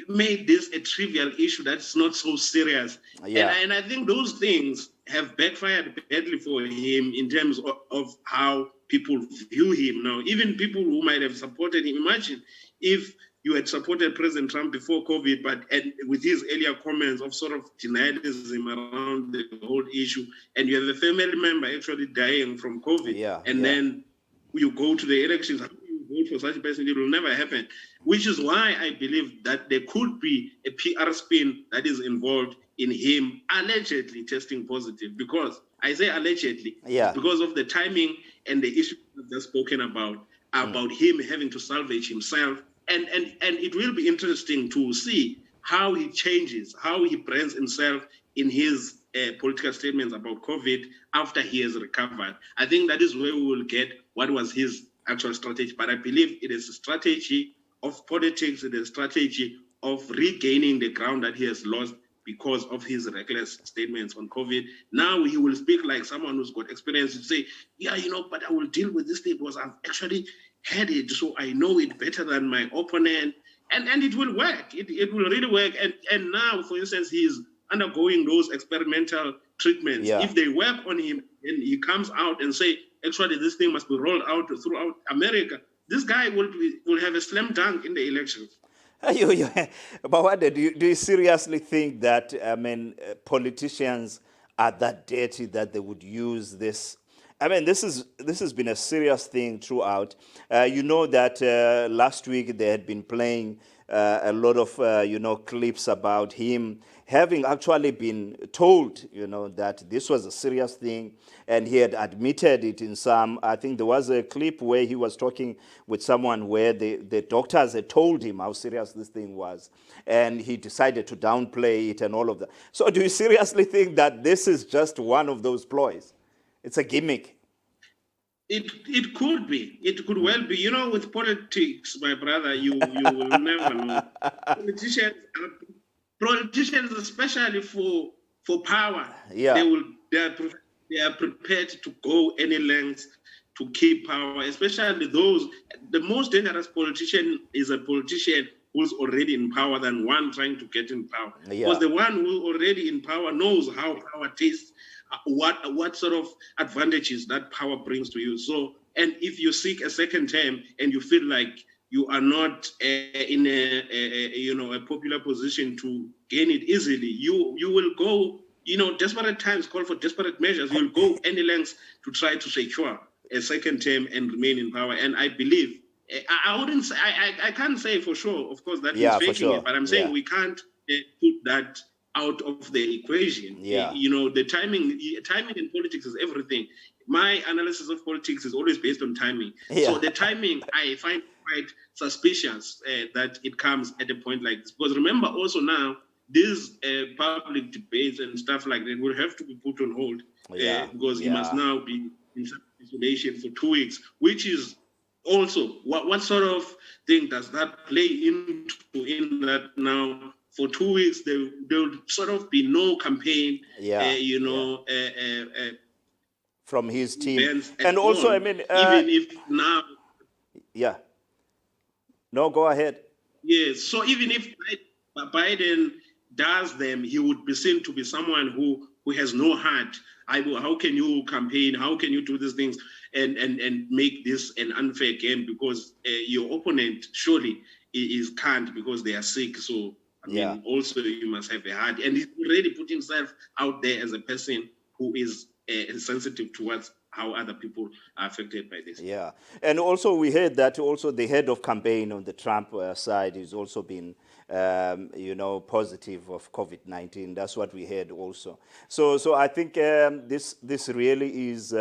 made this a trivial issue that's not so serious. And I think those things have backfired badly for him in terms of how people view him now. Even people who might have supported him. Imagine if you had supported President Trump before COVID, but with his earlier comments of sort of denialism around the whole issue, and you have a family member actually dying from COVID, then you go to the elections, you vote for such a person, it will never happen. Which is why I believe that there could be a PR spin that is involved in him allegedly testing positive. Because I say allegedly, because of the timing and the issue that's spoken about him having to salvage himself. And it will be interesting to see how he changes, how he brands himself in his political statements about COVID after he has recovered. I think that is where we will get what was his actual strategy. But I believe it is a strategy of politics, it is a strategy of regaining the ground that he has lost because of his reckless statements on COVID. Now he will speak like someone who's got experience and say, but I will deal with this thing because I've actually had it, so I know it better than my opponent. And it will work. It will really work. And now, for instance, he's undergoing those experimental treatments. If they work on him and he comes out and say, actually, this thing must be rolled out throughout America, this guy will have a slam dunk in the elections. But do you seriously think that politicians are that dirty that they would use this? This has been a serious thing throughout. You know that last week they had been playing a lot of clips about him having actually been told that this was a serious thing, and he had admitted it in some. I think there was a clip where he was talking with someone where the doctors had told him how serious this thing was, and he decided to downplay it and all of that. So do you seriously think that this is just one of those ploys? It's a gimmick. It could be. It could well be. With politics, my brother, you will never know. Politicians, especially for power, Yeah. they are prepared to go any lengths to keep power. Especially the most dangerous politician is a politician who's already in power than one trying to get in power. Yeah. Because the one who's already in power knows how power tastes, what sort of advantages that power brings to you. So, and if you seek a second term and you feel like you are not in a popular position to gain it easily, you will go. Desperate times call for desperate measures. You'll go any lengths to try to secure a second term and remain in power. And I believe I wouldn't say I can't say for sure, of course, that he's faking sure. it, but I'm saying we can't put that out of the equation. Yeah. The timing in politics is everything. My analysis of politics is always based on timing. Yeah. So the timing, I find quite suspicious that it comes at a point like this. Because remember also now, these public debates and stuff like that will have to be put on hold because he must now be in isolation for 2 weeks, which is also, what sort of thing does that play into in that now? For 2 weeks, there will sort of be no campaign, from his team. events And at also, all, I mean, even if now, yeah. No, go ahead. yes. So even if Biden does them, he would be seen to be someone who has no heart. How can you campaign? How can you do these things and make this an unfair game? Because your opponent surely can't, because they are sick. So I mean, also you must have a heart. And he's already put himself out there as a person who is sensitive towards how other people are affected by this. Yeah. And also we heard that also the head of campaign on the Trump side has also been, positive of COVID-19. That's what we heard also. So I think this really is,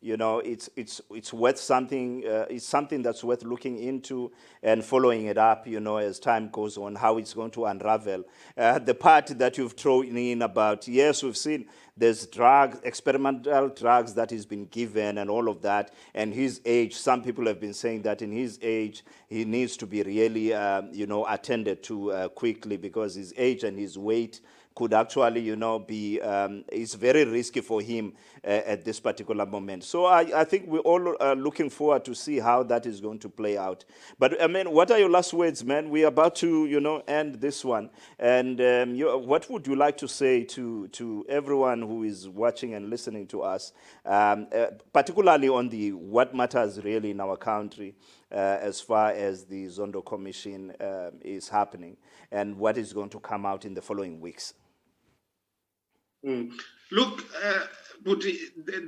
it's worth something. It's something that's worth looking into and following it up, as time goes on, how it's going to unravel. The part that you've thrown in about, yes, we've seen there's experimental drugs that he's been given and all of that. And his age, some people have been saying that in his age, he needs to be really, attended to quickly, because his age and his weight could actually, be, it's very risky for him at this particular moment. So I think we all are looking forward to see how that is going to play out. But I mean, what are your last words, man? We're about to, end this one. And what would you like to say to everyone who is watching and listening to us, particularly on what matters really in our country as far as the Zondo Commission is happening, and what is going to come out in the following weeks? Look, but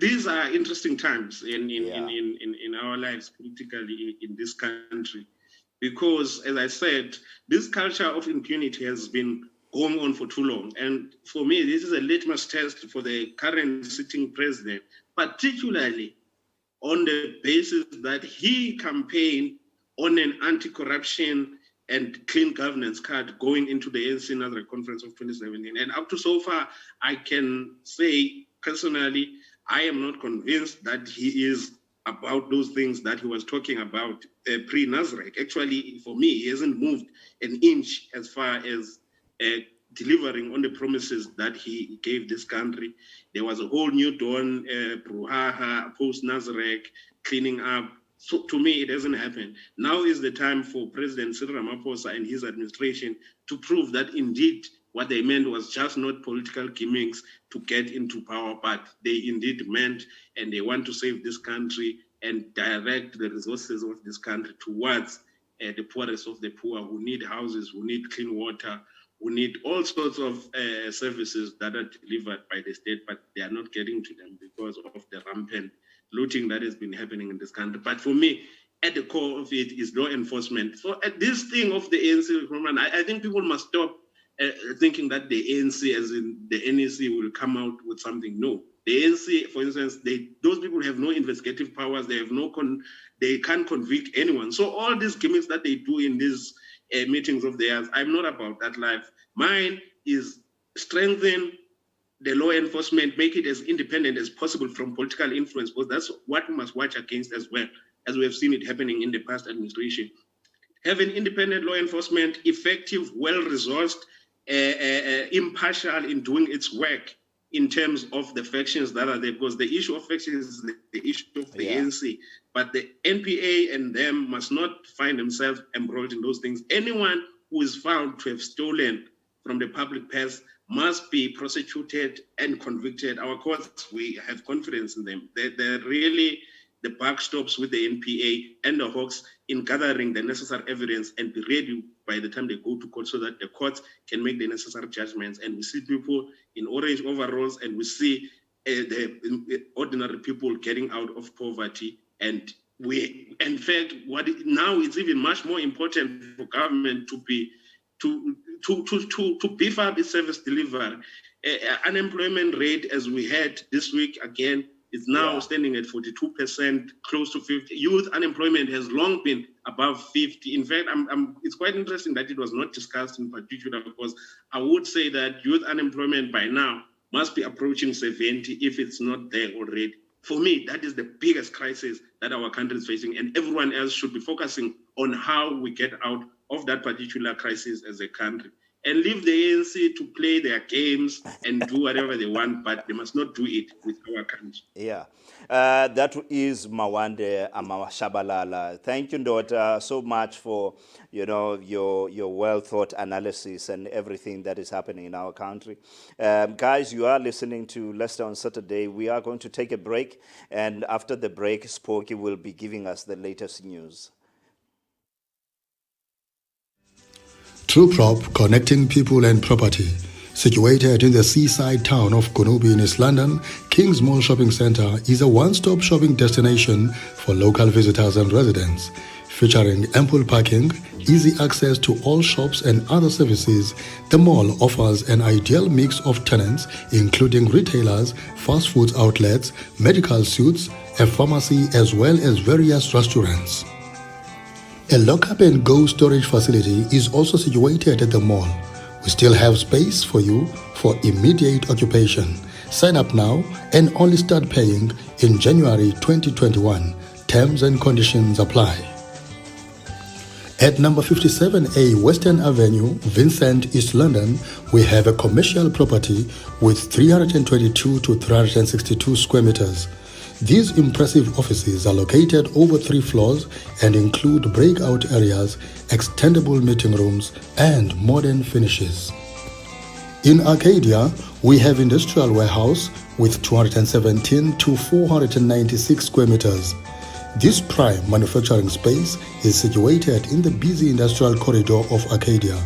these are interesting times in our lives politically in this country, because, as I said, this culture of impunity has been going on for too long. And for me, this is a litmus test for the current sitting president, particularly on the basis that he campaigned on an anti-corruption and clean governance card going into the ANC Nazareth Conference of 2017. And up to so far, I can say personally, I am not convinced that he is about those things that he was talking about pre-Nazareth. Actually, for me, he hasn't moved an inch as far as delivering on the promises that he gave this country. There was a whole new dawn, brouhaha, post-Nazareth, cleaning up. So to me, it hasn't happened. Now is the time for President Cyril Ramaphosa and his administration to prove that indeed what they meant was just not political gimmicks to get into power, but they indeed meant, and they want to save this country and direct the resources of this country towards the poorest of the poor, who need houses, who need clean water, who need all sorts of services that are delivered by the state, but they are not getting to them because of the rampant looting that has been happening in this country. But for me, at the core of it is law enforcement. So at this thing of the ANC, I think people must stop thinking that the ANC, as in the NEC, will come out with something. No. The ANC, for instance, those people have no investigative powers. They have they can't convict anyone. So all these gimmicks that they do in these meetings of theirs, I'm not about that life. Mine is strengthen the law enforcement, make it as independent as possible from political influence, because that's what we must watch against as well, as we have seen it happening in the past administration. Have an independent law enforcement, effective, well-resourced, impartial in doing its work in terms of the factions that are there, because the issue of factions is the issue of the ANC. But the NPA and them must not find themselves embroiled in those things. Anyone who is found to have stolen from the public purse must be prosecuted and convicted. Our courts, we have confidence in them. They're really the buck stops with the NPA and the Hawks in gathering the necessary evidence and be ready by the time they go to court, so that the courts can make the necessary judgments. And we see people in orange overalls, and we see the ordinary people getting out of poverty. And in fact, now it's even much more important for government to beef up its service delivery. Unemployment rate, as we had this week again, is now standing at 42%, close to 50. Youth unemployment has long been above 50. In fact, it's quite interesting that it was not discussed in particular, because I would say that youth unemployment by now must be approaching 70 if it's not there already. For me, that is the biggest crisis that our country is facing, and everyone else should be focusing on how we get out of that particular crisis as a country. And leave the ANC to play their games and do whatever they want, but they must not do it with our country. Yeah, that is Mawande Shabalala. Thank you, Ndoda, so much for your well-thought analysis and everything that is happening in our country. Guys, you are listening to Leicester on Saturday. We are going to take a break, and after the break, Sporky will be giving us the latest news. TrueProp, connecting people and property. Situated in the seaside town of Kunubi in East London, Kings Mall Shopping Centre is a one-stop shopping destination for local visitors and residents. Featuring ample parking, easy access to all shops and other services, the mall offers an ideal mix of tenants, including retailers, fast food outlets, medical suites, a pharmacy, as well as various restaurants. A lock-up and go storage facility is also situated at the mall. We still have space for you for immediate occupation. Sign up now and only start paying in January 2021. Terms and conditions apply. At number 57A Western Avenue, Vincent, East London, we have a commercial property with 322 to 362 square meters. These impressive offices are located over 3 floors and include breakout areas, extendable meeting rooms, and modern finishes. In Arcadia, we have industrial warehouse with 217 to 496 square meters. This prime manufacturing space is situated in the busy industrial corridor of Arcadia.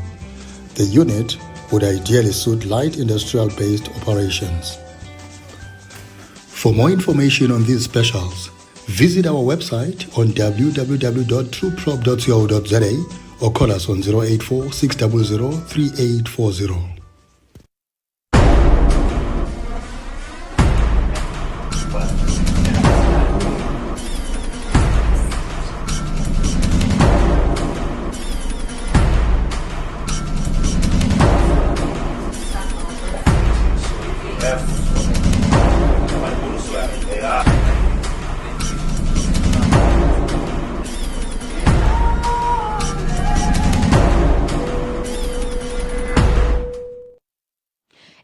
The unit would ideally suit light industrial-based operations. For more information on these specials, visit our website on www.trueprop.co.za or call us on 084 600 3840.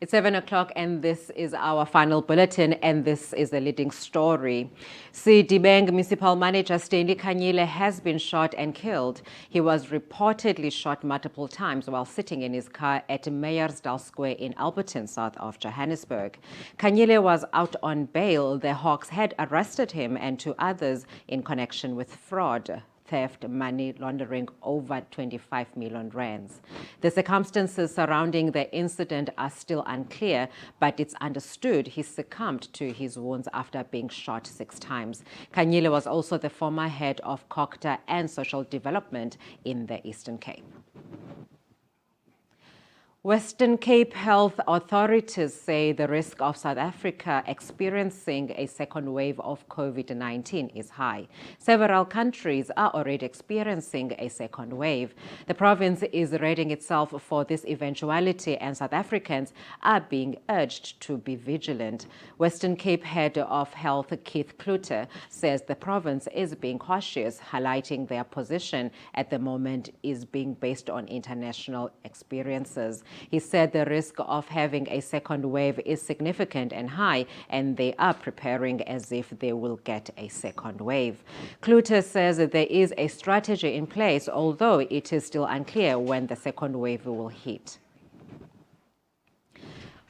It's 7 o'clock, and this is our final bulletin, and this is the leading story. Sedibeng Municipal Manager Stanley Khanyile has been shot and killed. He was reportedly shot multiple times while sitting in his car at Meyersdal Square in Alberton, south of Johannesburg. Khanyile was out on bail. The Hawks had arrested him and 2 others in connection with fraud. theft, money laundering over 25 million rands. The circumstances surrounding the incident are still unclear, but it's understood he succumbed to his wounds after being shot 6 times. Kanyile was also the former head of COGTA and Social Development in the Eastern Cape. Western Cape health authorities say the risk of South Africa experiencing a second wave of COVID-19 is high. Several countries are already experiencing a second wave. The province is readying itself for this eventuality, and South Africans are being urged to be vigilant. Western Cape Head of Health Keith Cloete says the province is being cautious, highlighting their position at the moment is being based on international experiences. He said the risk of having a second wave is significant and high, and they are preparing as if they will get a second wave. Cloete says that there is a strategy in place, although it is still unclear when the second wave will hit.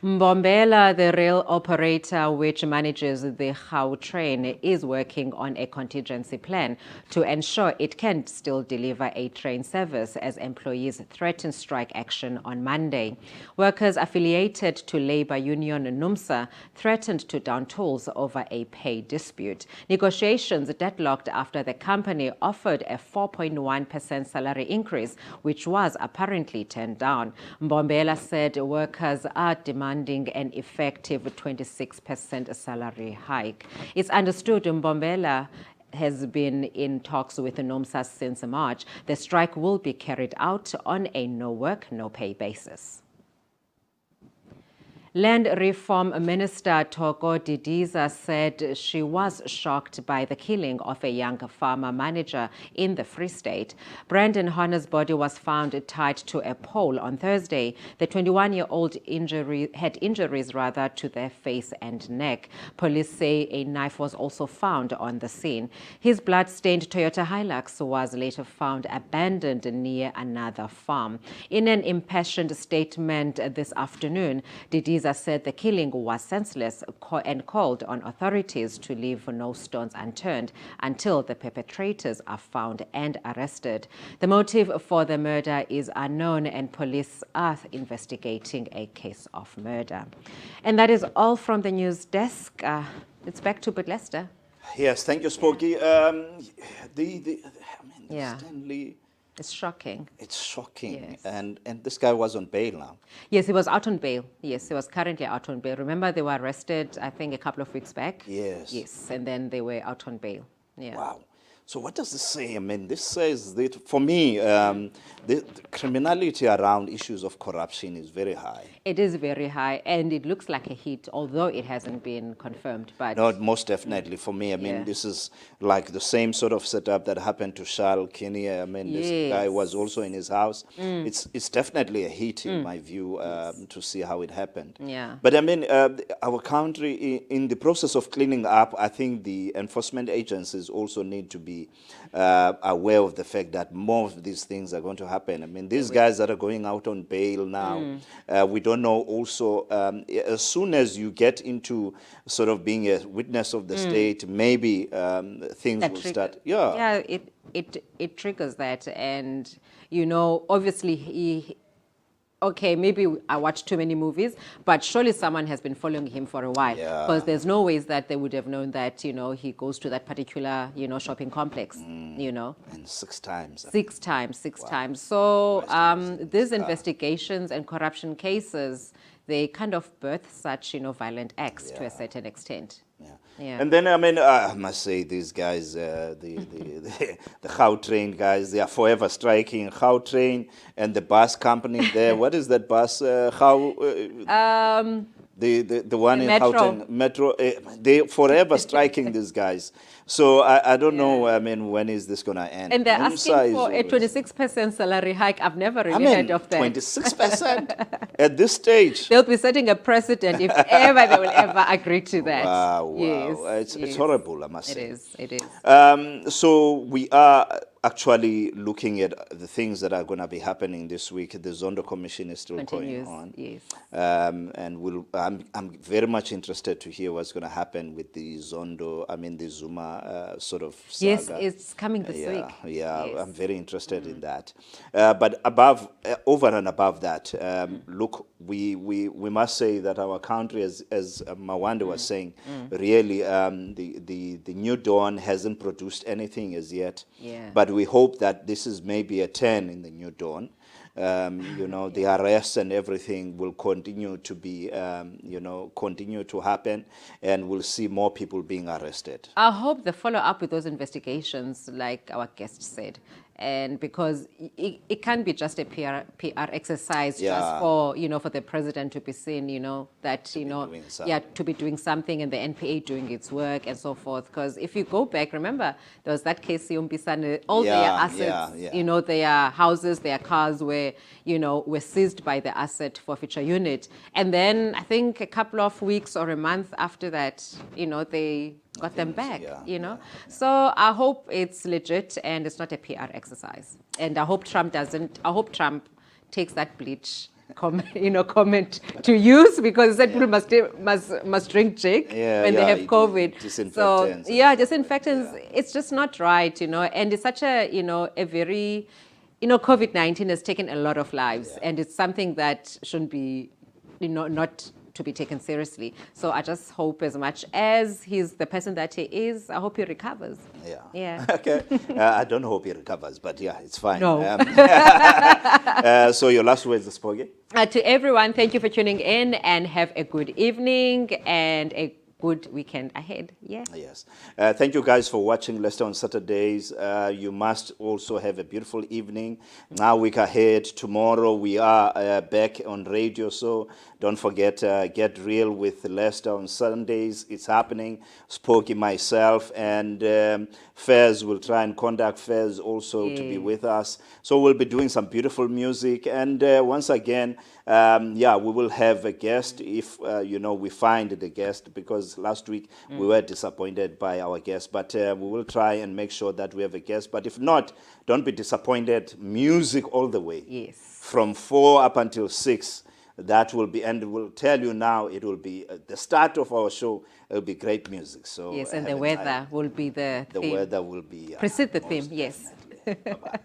Mbombela, the rail operator which manages the Gautrain, is working on a contingency plan to ensure it can still deliver a train service as employees threaten strike action on Monday. Workers affiliated to labor union NUMSA threatened to down tools over a pay dispute. Negotiations deadlocked after the company offered a 4.1% salary increase, which was apparently turned down. Mbombela said workers are demanding an effective 26% salary hike. It's understood Mbombela has been in talks with NUMSA since March. The strike will be carried out on a no-work, no-pay basis. Land Reform Minister Thoko Didiza said she was shocked by the killing of a young farmer manager in the Free State. Brandon Horner's body was found tied to a pole on Thursday. The 21-year-old had injuries to their face and neck. Police say a knife was also found on the scene. His blood-stained Toyota Hilux was later found abandoned near another farm. In an impassioned statement this afternoon, Didiza said the killing was senseless and called on authorities to leave no stones unturned until the perpetrators are found and arrested. The motive for the murder is unknown, and police are investigating a case of murder. And that is all from the news desk. It's back to But Lester. Yes, thank you, Spoky. Stanley... It's shocking. It's shocking. Yes. And this guy was on bail now. Yes, he was out on bail. Yes, he was currently out on bail. Remember, they were arrested, I think, a couple of weeks back? Yes. Yes, and then they were out on bail. Yeah. Wow. So what does this say? I mean, this says that, for me, the criminality around issues of corruption is very high. It is very high, and it looks like a hit, although it hasn't been confirmed. But no, most definitely. For me, I mean, this is like the same sort of setup that happened to Charles Kenya. I mean, this guy was also in his house. It's definitely a hit, in my view, to see how it happened. Yeah. But I mean, our country, in the process of cleaning up, I think the enforcement agencies also need to be aware of the fact that more of these things are going to happen. I mean, these guys that are going out on bail now, we don't know also, as soon as you get into sort of being a witness of the state, maybe things will start. Yeah, it triggers that. And, you know, obviously okay, maybe I watched too many movies, but surely someone has been following him for a while. Because there's no ways that they would have known that, you know, he goes to that particular, you know, shopping complex, you know. And 6 times. 6 times. So these investigations and corruption cases, they kind of birth such, you know, violent acts to a certain extent. Yeah. And then, I mean, I must say, these guys, the Gautrain guys, they are forever striking. Gautrain and the bus company there. What is that bus? The one in Metro. Gauteng, Metro. They forever striking these guys. So I don't know. I mean, when is this going to end? And they're asking for a 26% salary hike. I've never really heard of that. 26% at this stage. They'll be setting a precedent if ever they will ever agree to that. Wow. Yes, It's horrible, I must say. It is. So we are actually looking at the things that are going to be happening this week. The Zondo Commission is still Continues, going on. yes. And I'm very much interested to hear what's going to happen with the the Zuma sort of saga. Yes, it's coming this week. Yeah, Yes. I'm very interested in that. But over and above that, look, we must say that our country, as Mawande was saying, really the new dawn hasn't produced anything as yet. Yeah. But we hope that this is maybe a turn in the new dawn. The arrests and everything will continue to be, continue to happen, and we'll see more people being arrested. I hope the follow-up with those investigations, like our guest said, and because it can't be just a PR exercise just for the president to be seen, to be doing something, and the NPA doing its work and so forth. Because if you go back, remember there was that case, Yombisane, all their assets, their houses, their cars were seized by the asset forfeiture unit, and then I think a couple of weeks or a month after that, they got them back, So I hope it's legit and it's not a PR exercise. And I hope Trump takes that bleach comment to use, because he said people must drink Jake when they have COVID. Disinfectants. So disinfectants, it's just not right, and it's such a very, COVID-19 has taken a lot of lives, and it's something that shouldn't be, not to be taken seriously. So I just hope, as much as he's the person that he is, I hope he recovers. Yeah. Okay. I don't hope he recovers, but it's fine. No. So your last words, Spogi? To everyone, thank you for tuning in, and have a good evening and a good weekend ahead. Yeah. Yes. Thank you guys for watching Leicester on Saturdays. You must also have a beautiful evening. Now, week ahead, tomorrow we are back on radio, so don't forget, Get Real with Leicester on Sundays. It's happening. Spoky, myself, and Fez will try and contact Fez also to be with us. So we'll be doing some beautiful music. And once again, we will have a guest if, we find the guest, because last week we were disappointed by our guest. But we will try and make sure that we have a guest. But if not, don't be disappointed. Music all the way. Yes. From 4 up until 6. That will be, and we'll tell you now, it will be the start of our show. It will be great music. So yes, and the weather will be the theme. weather will be precede the theme. Yes. Bye-bye.